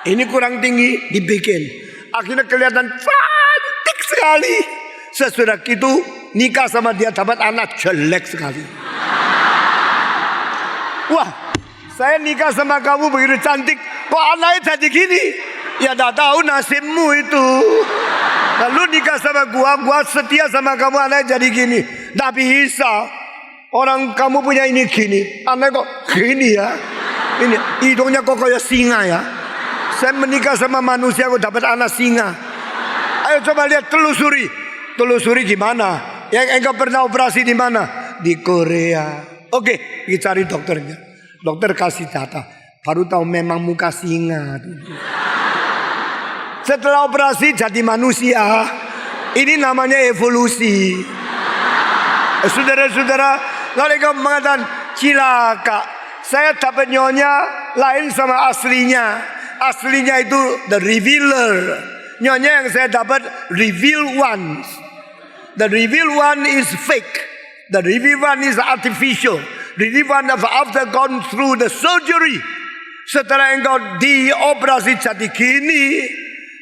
Ini kurang tinggi dibikin, akhirnya kelihatan cantik sekali. Sesudah itu nikah sama dia dapat anak jelek sekali. Wah, saya nikah sama kamu begitu cantik, kok anaknya jadi gini? Ya tidak tahu nasibmu itu. Lalu nikah sama gua setia sama kamu, anaknya jadi gini. Tidak bisa. Orang kamu punya ini gini, anaknya kok gini ya. Ini hidungnya kok kayak singa ya. Saya menikah sama manusia kok dapat anak singa. Ayo coba lihat, telusuri. Telusuri gimana? Yang engkau pernah operasi di mana? Di Korea. Oke, kita cari dokternya. Dokter kasih data, baru tahu memang muka singa. Setelah operasi jadi manusia. Ini namanya evolusi. Saudara-saudara, Lalu kau mengatakan cilaka, saya dapat nyonya lain sama aslinya. Aslinya itu the revealer. Nyonya yang saya dapat reveal one. The reveal one is fake. The reveal one is artificial. The reveal one after gone through the surgery. Setelah engkau dioperasi jati gini,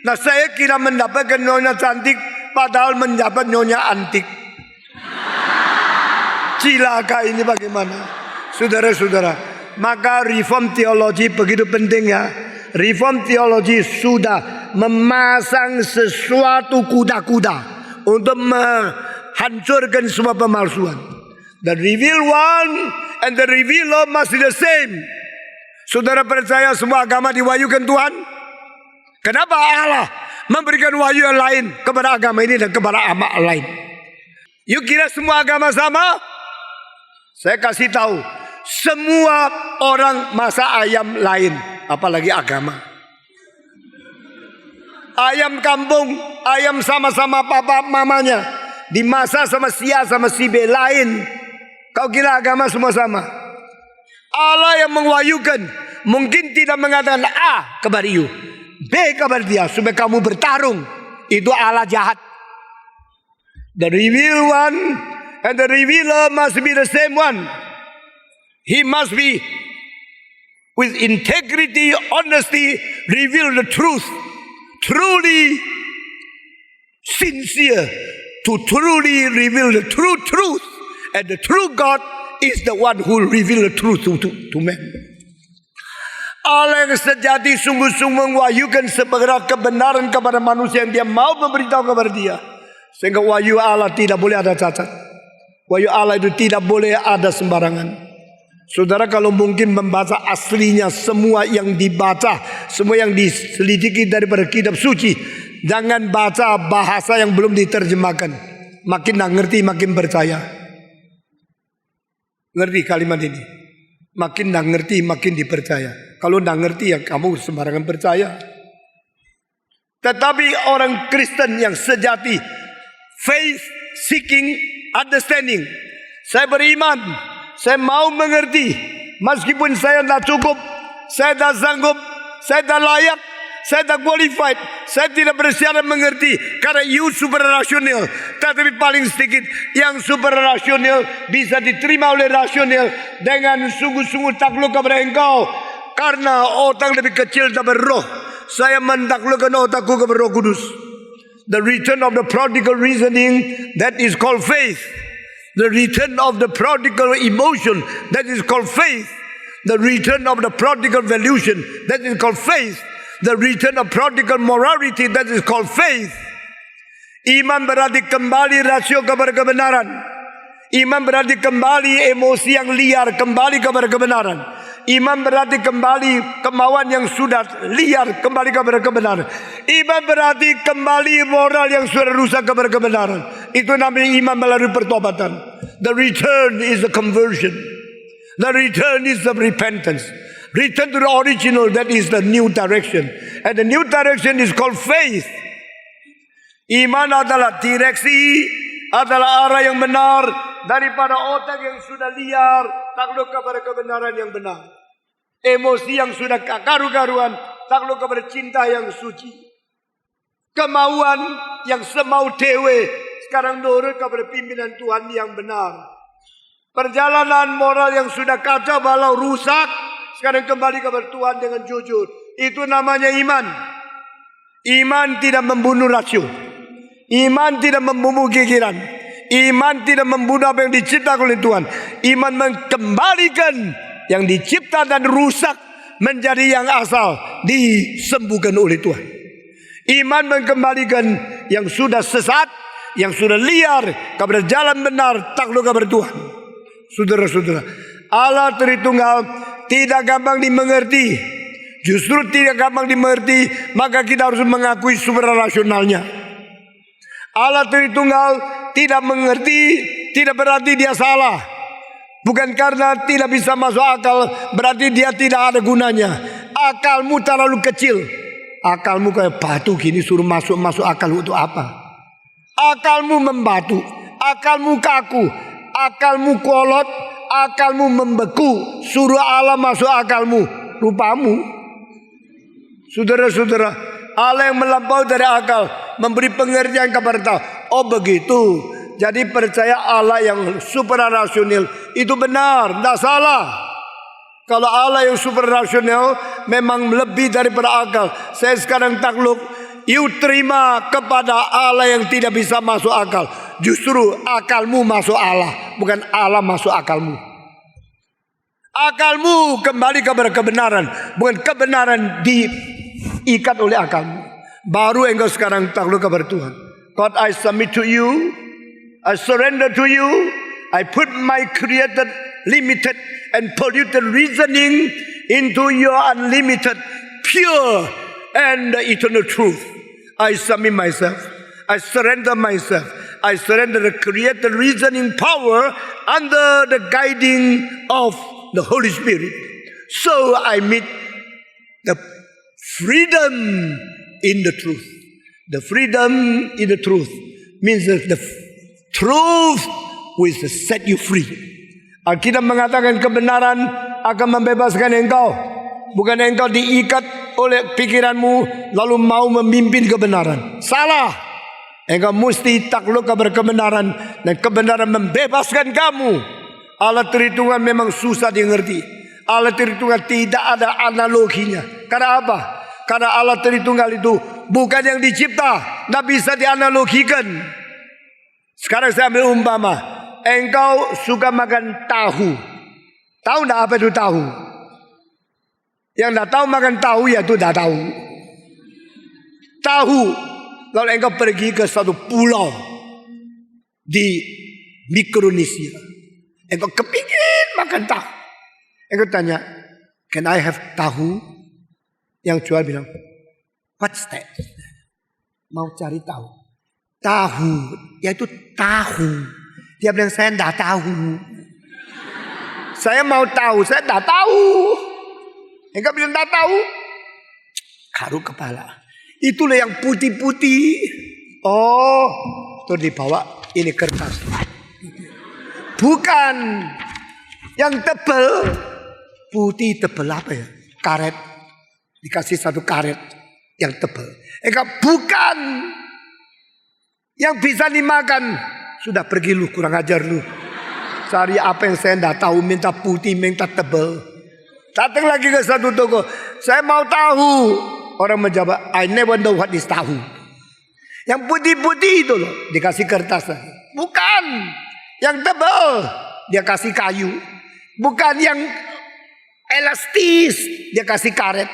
nah saya kira mendapatkan nyonya cantik, padahal mendapat nyonya antik. Cilaka ini bagaimana? Saudara-saudara, maka reform teologi begitu penting ya. Reform teologi sudah memasang sesuatu kuda-kuda untuk menghancurkan semua pemalsuan. The revealed one and the revealer must be the same. Saudara percaya semua agama diwahyukan Tuhan? Kenapa Allah memberikan wahyu yang lain kepada agama ini dan kepada agama lain? You kira semua agama sama? Saya kasih tahu, semua orang masak ayam lain, apalagi agama. Ayam kampung, ayam sama-sama papa mamanya, dimasak sama si A sama si B lain. Kau kira agama semua sama? Allah yang mewahyukan mungkin tidak mengatakan A kepada you, B kepada dia supaya kamu bertarung. Itu Allah jahat. The revealed one and the revealer must be the same one. He must be with integrity, honesty, reveal the truth. Truly sincere to truly reveal the true truth. And the true God is the one who reveal the truth to man. Allah yang sejati sungguh-sungguh mewahyukan segala kebenaran kepada manusia yang dia mau memberitahu kepada dia. Sehingga wahyu Allah tidak boleh ada cacat. Wahyu Allah itu tidak boleh ada sembarangan. Saudara kalau mungkin membaca aslinya semua yang dibaca, semua yang diselidiki daripada kitab suci, jangan baca bahasa yang belum diterjemahkan. Makin nak ngerti makin percaya. Ngerti kalimat ini? Makin nak ngerti makin dipercaya. Kalau nak ngerti ya kamu sembarangan percaya. Tetapi orang Kristen yang sejati, faith seeking understanding, saya beriman, saya mau mengerti, meskipun saya tidak cukup, saya tidak sanggup, saya tidak layak, saya tidak qualified, saya tidak bersyarat mengerti karena you super rasional. Tetapi paling sedikit yang super rasional bisa diterima oleh rasional dengan sungguh-sungguh takluk kepada engkau karena otak lebih kecil daripada roh. Saya mentaklukkan otakku kepada Roh Kudus. The return of the prodigal reasoning, that is called faith. The return of the prodigal emotion, that is called faith. The return of the prodigal valuation, that is called faith. The return of prodigal morality, that is called faith. Iman berarti kembali rasio kepada kebenaran. Iman berarti kembali emosi yang liar kembali kepada kebenaran. Iman berarti kembali kemauan yang sudah liar kembali kepada kebenaran. Iman berarti kembali moral yang sudah rusak kepada kebenaran. Itu namanya iman melalui pertobatan. The return is the conversion. The return is the repentance. Return to the original, that is the new direction. And the new direction is called faith. Iman adalah direksi, adalah arah yang benar daripada otak yang sudah liar, takluk kepada kebenaran yang benar. Emosi yang sudah karu-karuan, takluk kepada cinta yang suci. Kemauan yang semau dewe, sekarang nurut kepada pimpinan Tuhan yang benar. Perjalanan moral yang sudah kacau balau rusak, sekarang kembali kepada Tuhan dengan jujur. Itu namanya iman. Iman tidak membunuh rasio. Iman tidak membunuh pikiran. Iman tidak membunuh apa yang diciptakan oleh Tuhan. Iman mengembalikan yang dicipta dan rusak menjadi yang asal, disembuhkan oleh Tuhan. Iman mengembalikan yang sudah sesat, yang sudah liar kepada jalan benar, takluk kepada Tuhan. Saudara-saudara, Allah Tritunggal tidak gampang dimengerti. Justru tidak gampang dimengerti, maka kita harus mengakui super rasionalnya. Allah Tritunggal tidak mengerti, tidak berarti dia salah. Bukan karena tidak bisa masuk akal, berarti dia tidak ada gunanya. Akalmu terlalu kecil. Akalmu kayak batu gini, suruh masuk akal untuk apa? Akalmu membatu, akalmu kaku, akalmu kolot, akalmu membeku, suruh Allah masuk akalmu, rupamu. Saudara-saudara, Allah yang melampaui dari akal, memberi pengertian kepada kita. Oh begitu. Jadi percaya Allah yang suprarasional itu benar, tidak salah. Kalau Allah yang suprarasional memang lebih daripada akal. Saya sekarang takluk, you terima kepada Allah yang tidak bisa masuk akal. Justru akalmu masuk Allah, bukan Allah masuk akalmu. Akalmu kembali kepada kebenaran, bukan kebenaran diikat oleh akalmu. Baru engkau sekarang takluk kepada Tuhan. God, I submit to you, I surrender to you, I put my created, limited and polluted reasoning into your unlimited, pure and eternal truth. I submit myself, I surrender myself, I surrender the created reasoning power under the guiding of the Holy Spirit. So I meet the freedom in the truth. The freedom in the truth means that the truth will set you free. Alkitab mengatakan kebenaran akan membebaskan engkau. Bukan engkau diikat oleh pikiranmu lalu mau memimpin kebenaran. Salah. Engkau mesti takluk kepada kebenaran, dan kebenaran membebaskan kamu. Allah Tritunggal memang susah dimengerti. Allah Tritunggal tidak ada analoginya. Karena apa? Karena Allah Tritunggal itu bukan yang dicipta, tidak bisa dianalogikan. Sekarang saya ambil umpama. Engkau suka makan tahu. Tahu tidak apa itu tahu? Yang tidak tahu makan tahu, ya itu tidak tahu. Tahu. Lalu engkau pergi ke satu pulau di Mikronesia. Engkau kepingin makan tahu. Engkau tanya, can I have tahu? Yang jual bilang, what's that? Mau cari tahu. Tahu, yaitu tahu. Dia bilang, saya tidak tahu. Saya mau tahu, saya tidak tahu. Engkau bilang tidak tahu. Garuk kepala. Itulah yang putih-putih. Oh, terus dibawa ini kertas. Bukan yang tebal. Putih tebal apa ya? Karet. Dikasih satu karet yang tebal. Engkau bukan yang bisa dimakan. Sudah pergi lu, kurang ajar lu. Cari apa yang saya tidak tahu, minta putih, minta tebal. Datang lagi ke satu toko, saya mau tahu. Orang menjawab, I never know what is tahu. Yang putih-putih itu loh, dikasih kertas lagi. Bukan yang tebal, dia kasih kayu. Bukan yang elastis, dia kasih karet.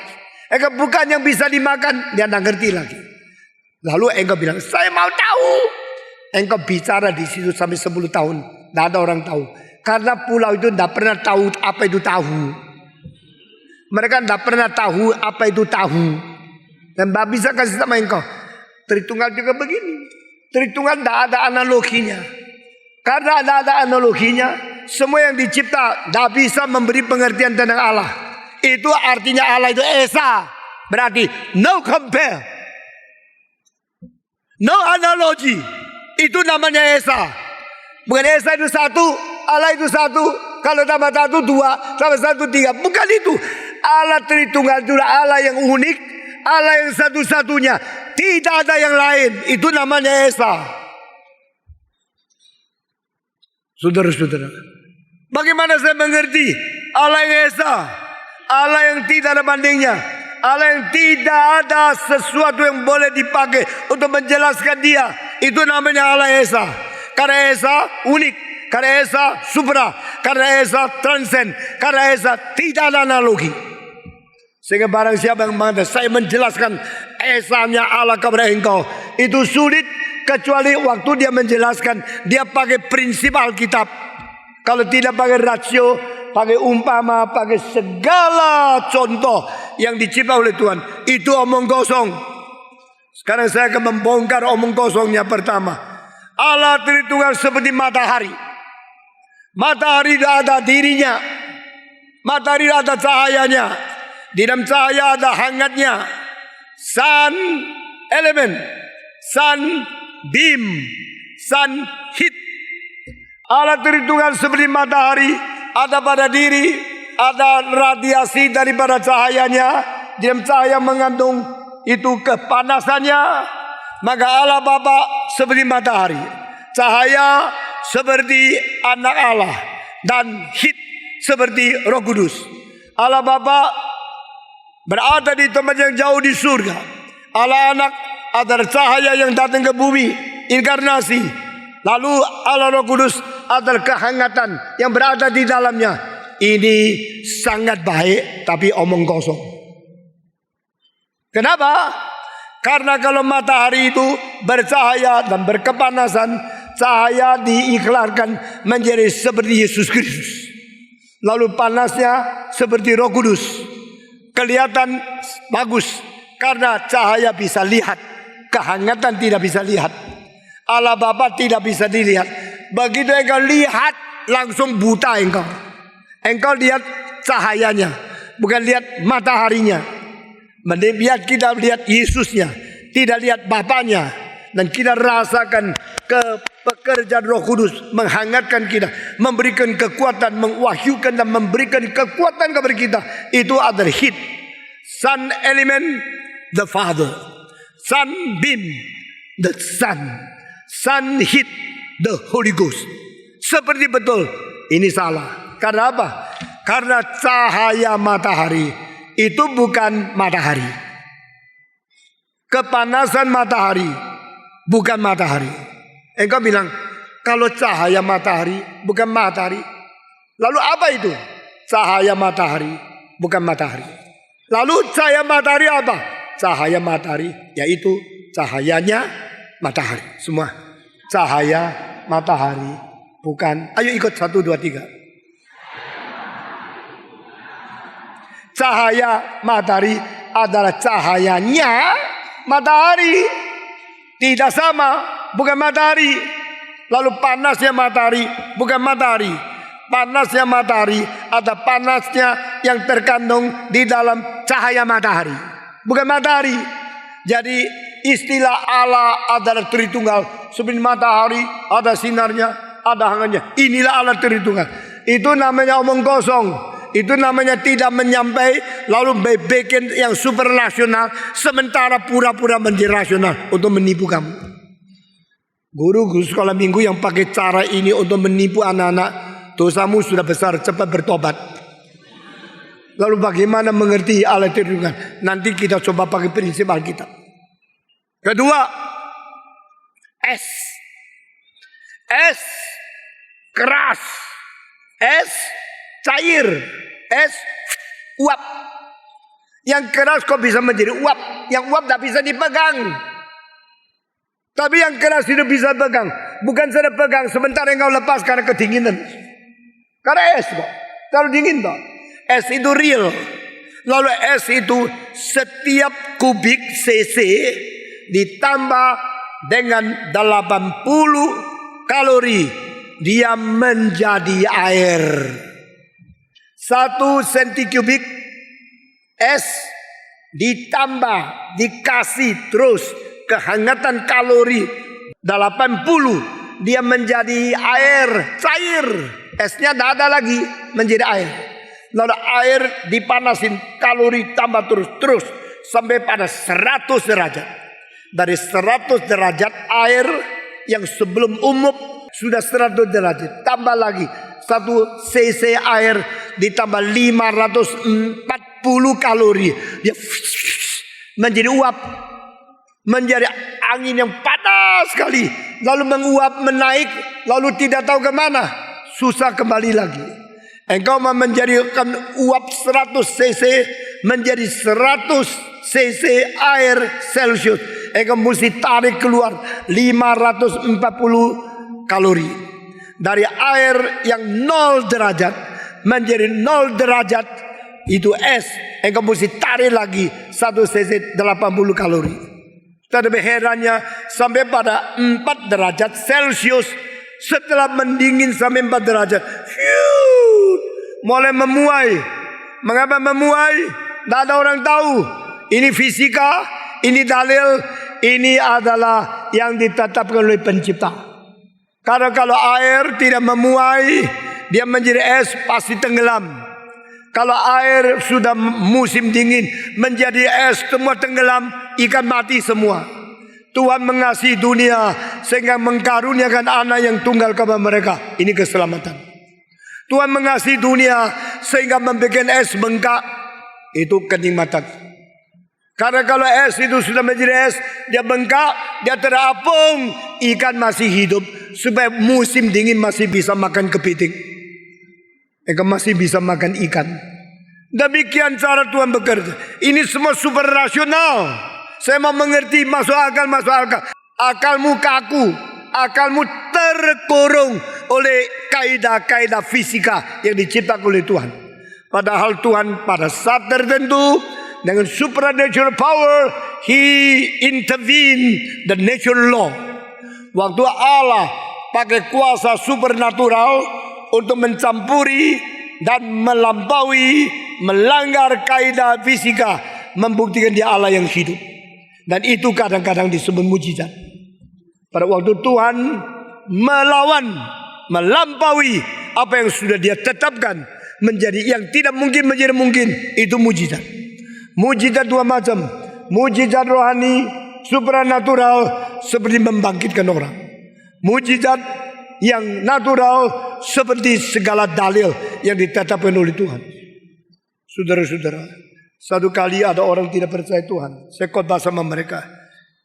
Bukan yang bisa dimakan, dia tidak ngerti lagi. Lalu engkau bilang, saya mau tahu. Engkau bicara di situ sampai 10 tahun, tidak ada orang tahu. Karena pulau itu tidak pernah tahu apa itu tahu. Mereka tidak pernah tahu apa itu tahu. Dan tidak bisa kasih sama engkau. Tritunggal juga begini. Tritunggal tidak ada analoginya. Karena tidak ada analoginya, semua yang dicipta tidak bisa memberi pengertian tentang Allah. Itu artinya Allah itu Esa. Berarti no compare, no analogi. Itu namanya Esa. Bukan Esa itu satu, Allah itu satu. Kalau tambah satu dua, tambah satu tiga. Bukan itu. Allah Tritunggal itu Allah yang unik, Allah yang satu-satunya. Tidak ada yang lain. Itu namanya Esa. Saudara-saudara, bagaimana saya mengerti Allah yang Esa, Allah yang tidak ada bandingnya, Allah yang tidak ada sesuatu yang boleh dipakai untuk menjelaskan dia. Itu namanya Allah Esa. Karena Esa unik, karena Esa supra, karena Esa transcend, karena Esa tidak ada analogi. Sehingga barang siapa yang mengatakan saya menjelaskan Esanya Allah kepada engkau, itu sulit. Kecuali waktu dia menjelaskan, dia pakai prinsip Alkitab. Kalau tidak pakai rasio, pakai umpama, pakai segala contoh yang dicipta oleh Tuhan, itu omong kosong. Sekarang saya akan membongkar omong kosongnya. Pertama, Allah Tritunggal seperti matahari. Matahari tidak ada dirinya. Matahari tidak ada cahayanya. Di dalam cahaya ada hangatnya. Sun element, sun beam, sun heat. Alat Tritunggal seperti matahari, ada pada diri, ada radiasi daripada cahayanya. Dalam cahaya mengandung itu kepanasannya. Maka Allah Bapa seperti matahari, cahaya seperti anak Allah, dan hit seperti Roh Kudus. Allah Bapa berada di tempat yang jauh di surga. Allah Anak adalah cahaya yang datang ke bumi, inkarnasi. Lalu Allah Roh Kudus adalah kehangatan yang berada di dalamnya. Ini sangat baik, tapi omong kosong. Kenapa? Karena kalau matahari itu bercahaya dan berkepanasan, cahaya diiklarkan menjadi seperti Yesus Kristus. Lalu panasnya seperti Roh Kudus. Kelihatan bagus karena cahaya bisa lihat, kehangatan tidak bisa lihat. Allah Bapa tidak bisa dilihat. Begitu engkau lihat, langsung buta engkau. Engkau lihat cahayanya, bukan lihat mataharinya. Biar kita lihat Yesusnya, tidak lihat Bapanya. Dan kita rasakan pekerjaan Roh Kudus menghangatkan kita, memberikan kekuatan, mengwahyukan dan memberikan kekuatan kepada kita. Itu adalah hit. Sun element, the Father. Sun beam, the Son. Sun hit, the Holy Ghost. Seperti betul. Ini salah. Karena apa? Karena cahaya matahari itu bukan matahari. Kepanasan matahari bukan matahari. Engkau bilang, kalau cahaya matahari bukan matahari. Lalu apa itu? Cahaya matahari bukan matahari. Lalu cahaya matahari apa? Cahaya matahari yaitu cahayanya matahari. Semua cahaya matahari bukan. Ayo ikut 1, 2, 3. Cahaya matahari adalah cahayanya matahari. Tidak sama, bukan matahari. Lalu panasnya matahari bukan matahari. Panasnya matahari ada panasnya yang terkandung di dalam cahaya matahari, bukan matahari. Jadi istilah Allah adalah Tritunggal. Seperti matahari ada sinarnya, ada hangatnya. Inilah Allah Tritunggal. Itu namanya omong kosong. Itu namanya tidak menyampai, lalu bikin yang super rasional, sementara pura-pura menjadi rasional untuk menipu kamu. Guru sekolah minggu yang pakai cara ini untuk menipu anak-anak, dosamu sudah besar, cepat bertobat. Lalu bagaimana mengerti Allah Tritunggal? Nanti kita coba pakai prinsip Alkitab. Kedua, S keras, S cair, S uap. Yang keras kok bisa menjadi uap? Yang uap tidak bisa dipegang. Tapi yang keras itu bisa pegang. Bukan sudah pegang sebentar engkau lepas karena kedinginan. Karena es kok, terlalu dingin toh. Es itu real. Lalu es itu setiap kubik cc ditambah dengan 80 kalori, dia menjadi air. 1 cm kubik es ditambah, dikasih terus kehangatan kalori 80, dia menjadi air cair. Esnya tidak ada lagi, menjadi air. Lalu air dipanasin, kalori tambah terus sampai pada 100 derajat. Dari 100 derajat air yang sebelum umum sudah 100 derajat, tambah lagi 1 cc air ditambah 540 kalori, dia menjadi uap, menjadi angin yang panas sekali, lalu menguap, menaik, lalu tidak tahu kemana, susah kembali lagi. Engkau menjadikan uap 100 cc menjadi 100 cc air Celsius. Engkau mesti tarik keluar 540 kalori. Dari air yang 0 derajat menjadi 0 derajat, itu es. Engkau mesti tarik lagi 1 cc 80 kalori. Tetapi herannya sampai pada 4 derajat Celsius, setelah mendingin sampai 4 derajat, mulai memuai. Mengapa memuai? Tidak ada orang tahu. Ini fisika, ini dalil, ini adalah yang ditetapkan oleh pencipta. Karena kalau air tidak memuai, dia menjadi es pasti tenggelam. Kalau air sudah musim dingin menjadi es semua tenggelam, ikan mati semua. Tuhan mengasihi dunia sehingga mengkaruniakan anak yang tunggal kepada mereka. Ini keselamatan. Tuhan mengasihi dunia sehingga membuat es bengkak. Itu kenikmatan. Karena kalau es itu sudah menjadi es, dia bengkak, dia terapung, ikan masih hidup. Supaya musim dingin masih bisa makan kepiting. Mereka masih bisa makan ikan. Demikian cara Tuhan bekerja. Ini semua super rasional. Saya mau mengerti, masuk akal. Akalmu kaku, akalmu terkurung oleh kaidah-kaidah fisika yang diciptakan oleh Tuhan. Padahal Tuhan pada saat tertentu dengan supernatural power, He intervene the natural law. Waktu Allah pakai kuasa supernatural untuk mencampuri dan melampaui, melanggar kaidah fisika, membuktikan dia Allah yang hidup. Dan itu kadang-kadang disebut mujizat. Pada waktu Tuhan melawan, melampaui apa yang sudah dia tetapkan menjadi yang tidak mungkin menjadi mungkin, itu mujizat. Mujizat dua macam. Mujizat rohani, supranatural, seperti membangkitkan orang. Mujizat yang natural seperti segala dalil yang ditetapkan oleh Tuhan. Saudara-saudara, satu kali ada orang tidak percaya Tuhan. Saya khotbah sama mereka.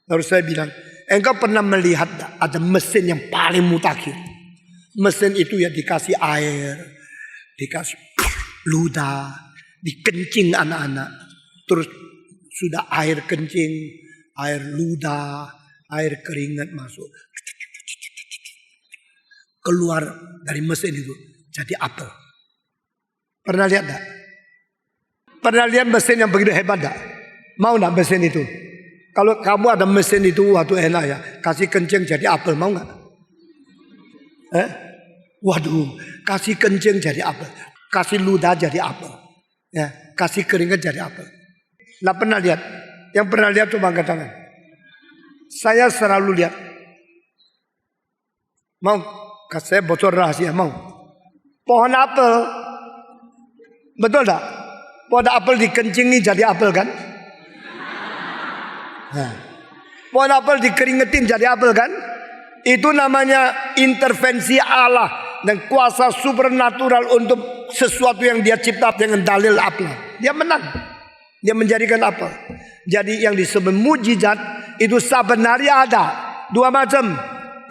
Lalu saya bilang, engkau pernah melihat ada mesin yang paling mutakhir? Mesin itu ya dikasih air, dikasih ludah, dikencing anak-anak. Terus sudah air kencing, air ludah, air keringat masuk. Keluar dari mesin itu jadi apel. Pernah lihat tak? Pernah lihat mesin yang begitu hebat tak? Mau tak mesin itu? Kalau kamu ada mesin itu waktu enak ya, kasih kencing jadi apel, mau nggak? Waduh, kasih kencing jadi apel, kasih ludah jadi apel, ya, kasih keringat jadi apel. Nggak pernah lihat? Yang pernah lihat coba angkat tangan. Saya selalu lihat. Mau? Saya bocor rahasia, mau? Pohon apel, betul tak? Pohon apel dikencingi jadi apel kan? Nah, pohon apel dikeringetin jadi apel kan? Itu namanya intervensi Allah dan kuasa supernatural untuk sesuatu yang dia cipta dengan dalil apel. Dia menang. Dia menjadikan apel. Jadi yang disebut mujizat itu sebenarnya ada dua macam.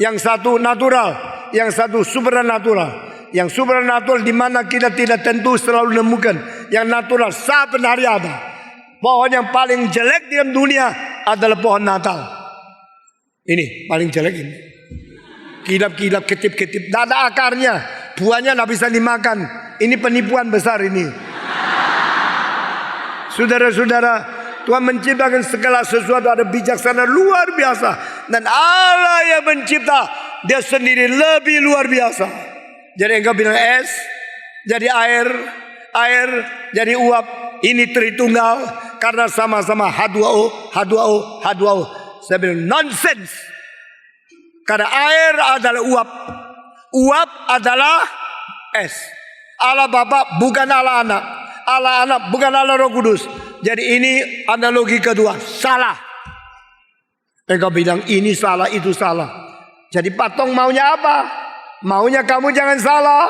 Yang satu natural, yang satu supernatural. Yang supernatural di mana kita tidak tentu selalu menemukan. Yang natural sebenarnya ada. Pohon yang paling jelek di dunia adalah pohon Natal. Ini paling jelek ini. Kilap-kilap, ketip-ketip, tidak ada akarnya, buahnya tidak bisa dimakan. Ini penipuan besar ini. Saudara-saudara, Tuhan menciptakan segala sesuatu ada bijaksana luar biasa. Dan Allah yang mencipta, dia sendiri lebih luar biasa. Jadi engkau bilang es, jadi air, air jadi uap. Ini Tritunggal karena sama-sama H2O, H2O, H2O. Saya bilang nonsense. Karena air adalah uap, uap adalah es. Allah Bapa bukan Allah Anak, Allah Anak bukan Allah Roh Kudus. Jadi ini analogi kedua, salah. Engkau bilang ini salah, itu salah. Jadi patung maunya apa? Maunya kamu jangan salah.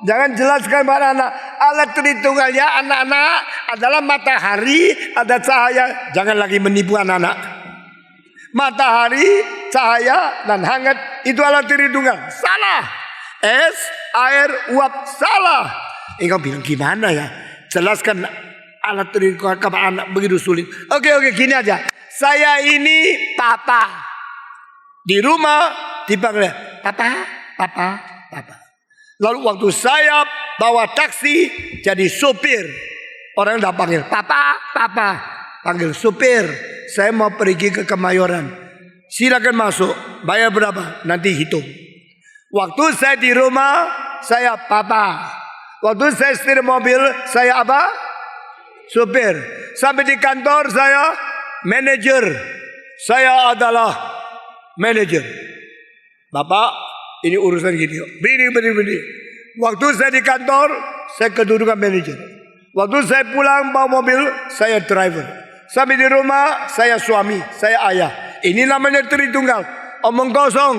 Jangan jelaskan pada anak. Allah Tritunggal ya anak-anak adalah matahari, ada cahaya. Jangan lagi menipu anak-anak. Matahari, cahaya dan hangat itu Allah Tritunggal. Salah. Es, air, uap, salah. Engkau bilang gimana ya? Jelaskan Allah Tritunggal kepada anak begitu sulit. Oke, gini aja. Saya ini papa. Di rumah dipanggil papa, papa, papa. Lalu waktu saya bawa taksi jadi supir, orang tidak panggil papa, papa, panggil supir. Saya mau pergi ke Kemayoran, silakan masuk, bayar berapa? Nanti hitung. Waktu saya di rumah, saya papa. Waktu saya setir mobil, saya apa? Supir. Sampai di kantor saya manajer. Saya adalah manajer. Bapak ini urusan gini. Begini. Waktu saya di kantor, saya kedudukan manajer. Waktu saya pulang bawa mobil, saya driver. Sampai di rumah, saya suami, saya ayah. Ini namanya Tritunggal. Omong kosong.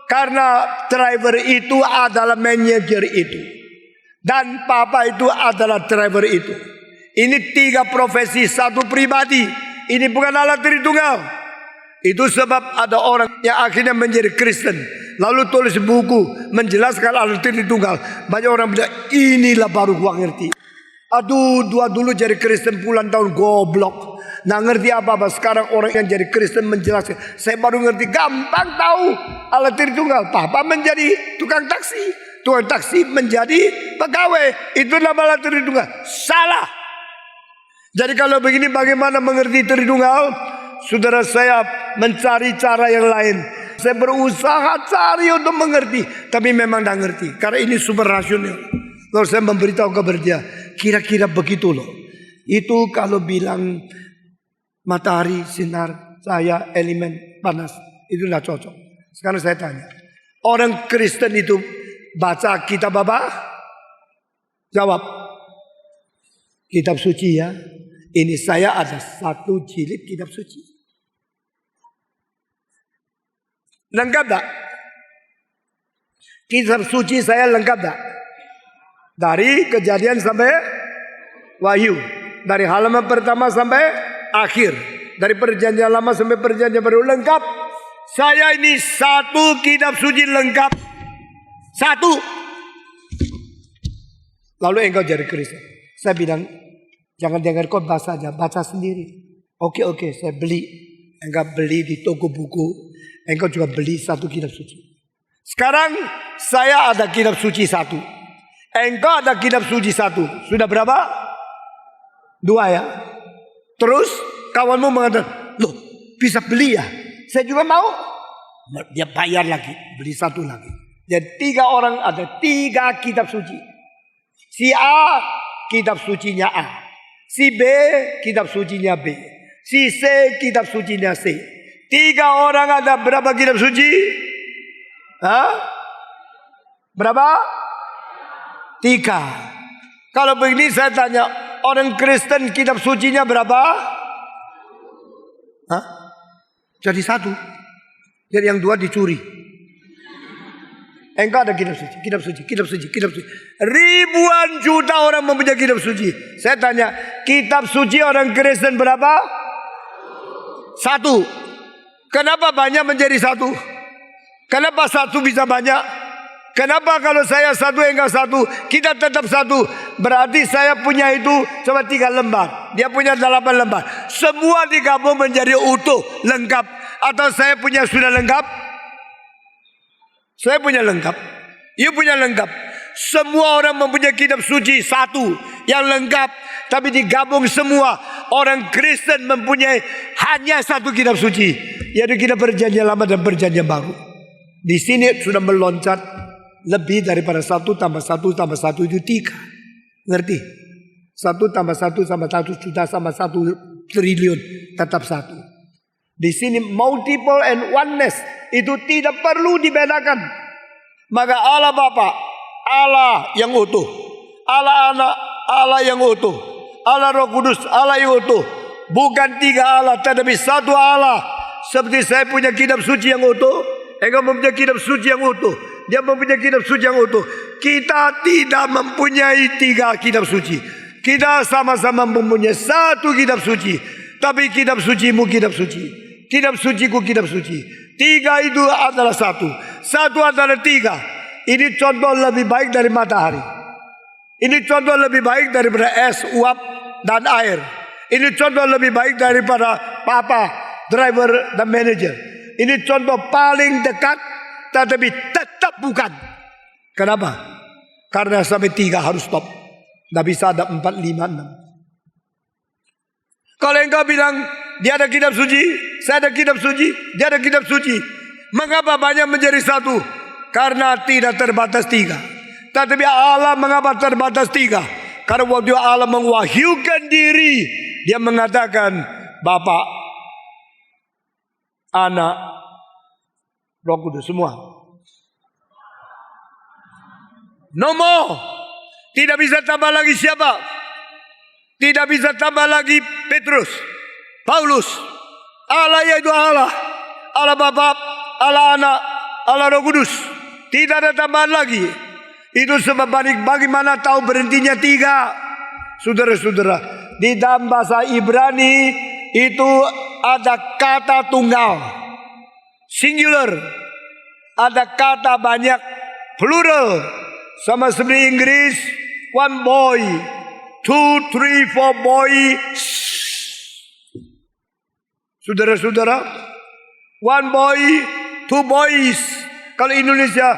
Karena driver itu adalah manajer itu. Dan papa itu adalah driver itu. Ini 3 profesi, 1 pribadi. Ini bukan alat Tritunggal. Itu sebab ada orang yang akhirnya menjadi Kristen, lalu tulis buku menjelaskan alat Tritunggal. Banyak orang bilang inilah baru gua ngerti. Aduh, dulu jadi Kristen puluhan tahun goblok. Nggak ngerti apa-apa. Sekarang orang yang jadi Kristen menjelaskan. Saya baru ngerti, gampang tahu alat Tritunggal. Papa menjadi tukang taksi. Tukang taksi menjadi pegawai. Itu nama alat Tritunggal. Salah. Jadi kalau begini bagaimana mengerti Tritunggal? Saudara, saya mencari cara yang lain. Saya berusaha cari untuk mengerti. Tapi memang tidak ngerti. Karena ini super rasional. Lalu saya memberitahu kepada dia. Kira-kira begitu loh. Itu kalau bilang matahari, sinar, cahaya, elemen, panas. Itu tidak cocok. Sekarang saya tanya. Orang Kristen itu baca kitab apa? Jawab. Kitab suci ya. Ini saya ada 1 jilid kitab suci. Lengkap tak? Kitab suci saya lengkap tak? Dari Kejadian sampai Wahyu. Dari halaman pertama sampai akhir. Dari perjanjian lama sampai perjanjian baru lengkap. Saya ini 1 kitab suci lengkap. 1. Lalu engkau jadi Kristen. Saya bilang, jangan dengar khotbah saja, baca sendiri. Oke, saya beli. Engkau beli di toko buku. Engkau juga beli 1 kitab suci. Sekarang saya ada kitab suci 1. Engkau ada kitab suci 1. Sudah berapa? 2 ya. Terus kawanmu mengatakan, loh bisa beli ya? Saya juga mau. Dia bayar lagi, beli 1 lagi. Jadi 3 orang ada 3 kitab suci. Si A kitab sucinya A. Si B kitab sucinya B. Si C kitab sucinya C. 3 orang ada berapa kitab suci? Berapa? 3. Kalau begini saya tanya, orang Kristen kitab sucinya berapa? Jadi 1. Jadi yang 2 dicuri. Engkau ada kitab suci. Ribuan juta orang mempunyai kitab suci. Saya tanya, kitab suci orang Kristen berapa? 1. Kenapa banyak menjadi 1? Kenapa 1 bisa banyak? Kenapa kalau saya 1 engkau 1? Kita tetap 1. Berarti saya punya itu cuma 3 lembar. Dia punya 8 lembar. Semua digabung menjadi utuh, lengkap. Atau saya punya sudah lengkap? Saya punya lengkap. You punya lengkap. Semua orang mempunyai kitab suci 1 yang lengkap. Tapi digabung semua. Orang Kristen mempunyai hanya 1 kitab suci, yaitu kitab perjanjian lama dan perjanjian baru. Di sini sudah meloncat lebih daripada 1 tambah 1 tambah 1 itu 3. Ngerti? 1 tambah 1 tambah 1 juta sama 1 triliun tetap 1. Di sini multiple and oneness itu tidak perlu dibedakan. Maka Allah Bapa, Allah yang utuh, Allah Anak, Allah yang utuh, Allah Roh Kudus, Allah yang utuh. Bukan 3 Allah tetapi 1 Allah. Seperti saya punya kitab suci yang utuh, engkau mempunyai kitab suci yang utuh, dia mempunyai kitab suci yang utuh. Kita tidak mempunyai 3 kitab suci. Kita sama-sama mempunyai 1 kitab suci. Tapi kitab sucimu kitab suci, kitab suciku kitab suci. 3 itu adalah 1. 1 adalah 3. Ini contoh lebih baik dari matahari. Ini contoh lebih baik daripada es, uap, dan air. Ini contoh lebih baik daripada papa, driver, dan manajer. Ini contoh paling dekat, tetapi tetap bukan. Kenapa? Karena sampai 3 harus stop. Tidak bisa ada 4, 5, 6. Kalau engkau bilang dia ada kitab suci, saya ada kitab suci, dia ada kitab suci, mengapa banyak menjadi 1? Karena tidak terbatas 3. Tetapi Allah mengapa terbatas 3? Karena waktu Allah mewahyukan diri, dia mengatakan Bapa, Anak, Roh Kudus semua. No more. Tidak bisa tambah lagi siapa? Tidak bisa tambah lagi Petrus, Paulus. Allah yaitu Allah. Allah Bapa, Allah Anak, Allah Roh Kudus. Tidak ada tambahan lagi. Itu sebab bagaimana tahu berhentinya 3. Saudara-saudara, di dalam bahasa Ibrani itu ada kata tunggal, singular. Ada kata banyak, plural. Sama seperti Inggris, one boy, 2, 3, 4 boys. Saudara-saudara, one boy, 2 boys. Kalau Indonesia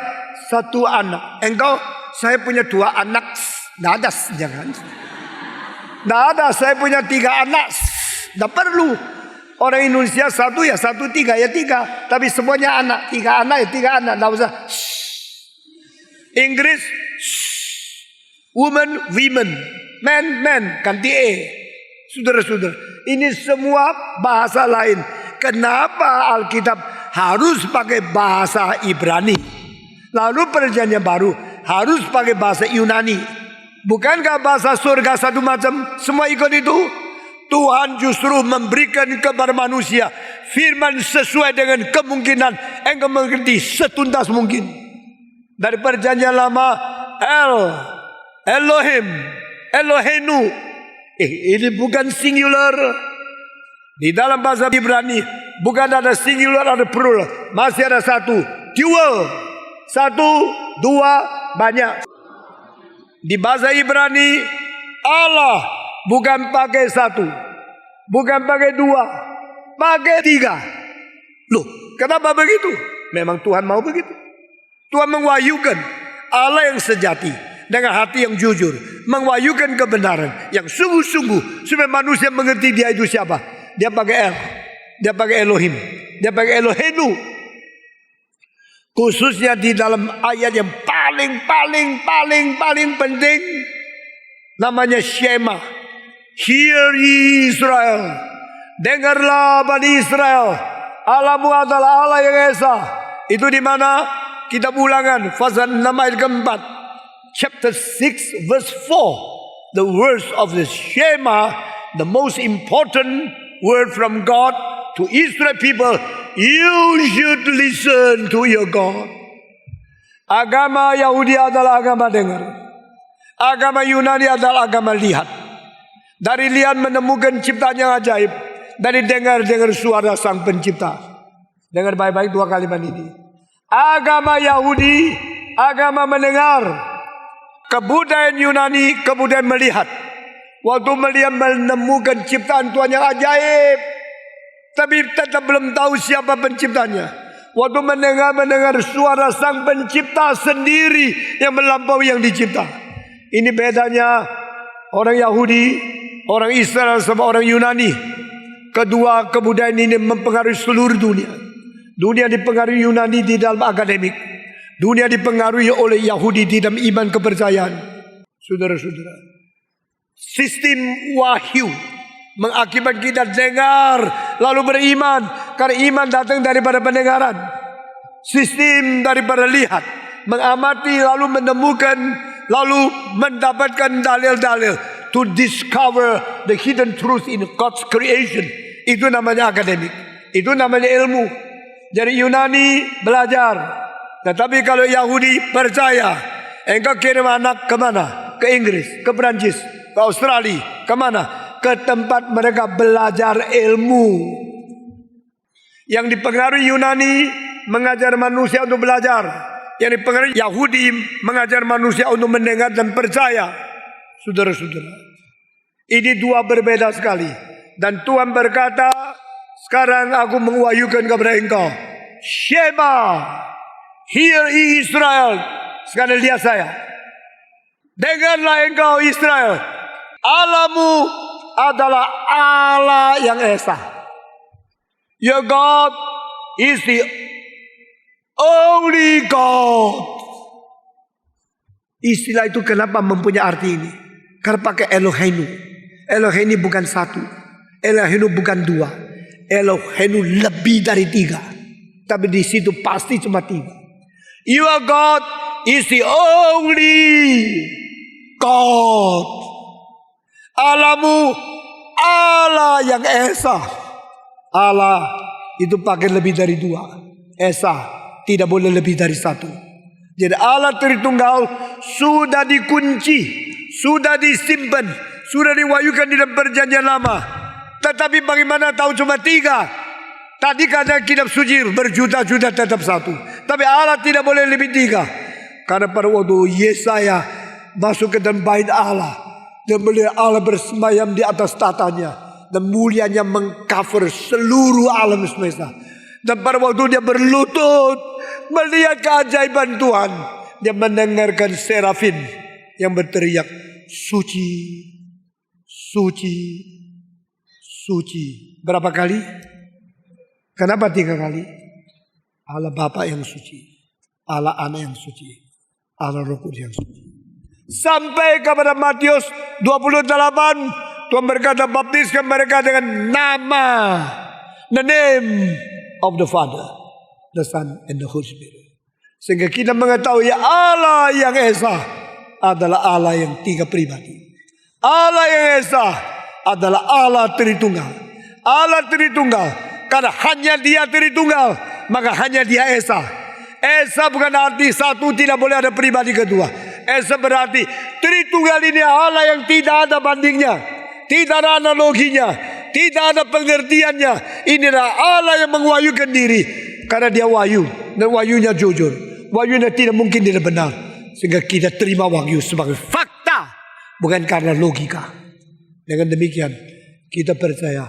1 anak. Engkau, saya punya 2 anak. Tidak ada, jangan. Tidak ada, saya punya 3 anak. Tidak perlu. Orang Indonesia 1 ya 1, 3 ya 3. Tapi semuanya anak. 3 anak ya 3 anak. Tidak usah. Inggris, woman, women. Man, man. Ganti E. Saudara-saudara, ini semua bahasa lain. Kenapa Alkitab harus pakai bahasa Ibrani? Lalu perjanjian baru harus pakai bahasa Yunani. Bukankah bahasa surga satu macam? Semua ikut itu. Tuhan justru memberikan kepada manusia firman sesuai dengan kemungkinan. Engkau mengerti setuntas mungkin. Dari perjanjian lama, Elohim, Elohenu. Ini bukan singular. Di dalam bahasa Ibrani bukan ada singular, ada plural. Masih ada 1, dual. 1, 2, banyak. Di bahasa Ibrani Allah bukan pakai 1, bukan pakai 2, pakai 3. Loh, kenapa begitu? Memang Tuhan mau begitu. Tuhan menwahyukan Allah yang sejati dengan hati yang jujur, menwahyukan kebenaran yang sungguh-sungguh supaya manusia mengerti dia itu siapa. Dia pakai El, dia pakai Elohim, dia pakai Elohenu. Khususnya di dalam ayat yang paling penting, namanya Shema. Hear ye Israel, dengarlah Bani Israel, Allahmu adalah Allah yang esa. Itu di mana? Kitab Ulangan pasal 6 ayat keempat, chapter 6 verse 4. The words of the Shema, the most important word from God to Israel people. You should listen to your God. Agama Yahudi adalah agama dengar. Agama Yunani adalah agama lihat. Dari lihat menemukan ciptaan yang ajaib. Dari dengar suara sang pencipta. Dengar baik-baik 2 kalimat ini. Agama Yahudi, agama mendengar. Kebudayaan Yunani, kebudayaan melihat. Waktu melihat menemukan ciptaan Tuhan yang ajaib, tapi tetap belum tahu siapa penciptanya. Waktu mendengar suara sang pencipta sendiri yang melampaui yang dicipta. Ini bedanya orang Yahudi, orang Israel sama orang Yunani. Kedua kebudayaan ini mempengaruhi seluruh dunia. Dunia dipengaruhi Yunani di dalam akademik. Dunia dipengaruhi oleh Yahudi di dalam iman kepercayaan. Saudara-saudara, sistem wahyu mengakibatkan kita dengar lalu beriman. Karena iman datang daripada pendengaran. Sistem daripada lihat, mengamati lalu menemukan, lalu mendapatkan dalil-dalil. To discover the hidden truth in God's creation. Itu namanya akademik. Itu namanya ilmu. Jadi Yunani belajar. Tetapi kalau Yahudi percaya. Engkau kirim anak kemana? Ke Inggris, ke Perancis, ke Australia. Kemana? Ke tempat mereka belajar ilmu. Yang dipengaruhi Yunani mengajar manusia untuk belajar. Yang dipengaruhi Yahudi mengajar manusia untuk mendengar dan percaya. Saudara-saudara, ini 2 berbeda sekali. Dan Tuhan berkata, sekarang aku mewahyukan kepada engkau, Shema, hear ye Israel. Sekarang lihat saya. Dengarlah engkau Israel. Allahmu adalah Allah yang esa. Your God is the only God. Istilah itu kenapa mempunyai arti ini? Karena pakai Elohenu. Elohenu bukan 1. Elohenu bukan 2. Elohenu lebih dari 3. Tapi di situ pasti cuma 3. Your God is the only God. Allahmu Allah yang Esa. Allah itu pakai lebih dari dua. Esa tidak boleh lebih dari satu. Jadi Allah Tritunggal sudah dikunci, sudah disimpan, sudah diwahyukan di dalam perjanjian lama. Tetapi bagaimana tahu cuma tiga? Tadi kata kitab suci berjuta-juta tetap satu. Tapi Allah tidak boleh lebih tiga. Karena pada waktu Yesaya masuk ke dalam bait Allah, dan melihat Allah bersemayam di atas tatanya, dan mulianya mengcover seluruh alam semesta. Dan pada waktu dia berlutut melihat keajaiban Tuhan, dia mendengarkan serafin yang berteriak, suci, suci, suci. Berapa kali? Kenapa 3 kali? Allah Bapa yang suci, Allah Anak yang suci, Allah Roh Kudus yang suci. Sampai kepada Matius 28, Tuhan berkata, baptiskan mereka dengan nama, the name of the Father, the Son, and the Holy Spirit. Sehingga kita mengetahui Allah yang Esa adalah Allah yang 3 pribadi. Allah yang Esa adalah Allah Tritunggal. Allah Tritunggal. Karena hanya dia Tritunggal, maka hanya dia Esa. Esa bukan arti satu tidak boleh ada pribadi kedua. Esa berarti Tritunggal ini Allah yang tidak ada bandingnya, tidak ada analoginya, tidak ada pengertiannya. Inilah Allah yang mengawahyukan diri. Karena dia wahyu, dan wahyunya jujur. Wahyunya tidak mungkin tidak benar. Sehingga kita terima wahyu sebagai fakta, bukan karena logika. Dengan demikian kita percaya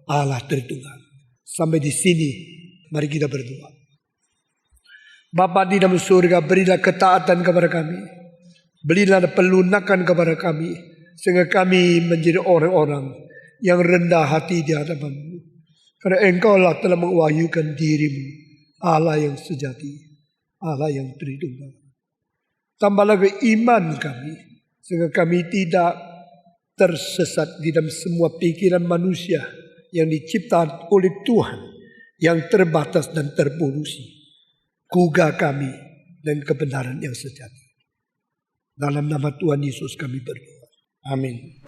Allah Tritunggal. Sampai di sini mari kita berdoa. Bapa di dalam surga, berilah ketaatan kepada kami, berilah pelunakan kepada kami, sehingga kami menjadi orang-orang yang rendah hati di hadapan-Mu. Karena Engkaulah telah mewahyukan diri-Mu, Allah yang sejati, Allah yang Tritunggal. Tambah lagi iman kami, sehingga kami tidak tersesat di dalam semua pikiran manusia yang diciptakan oleh Tuhan, yang terbatas dan terpolusi. Gugah kami dan kebenaran yang sejati. Dalam nama Tuhan Yesus kami berdoa. Amin.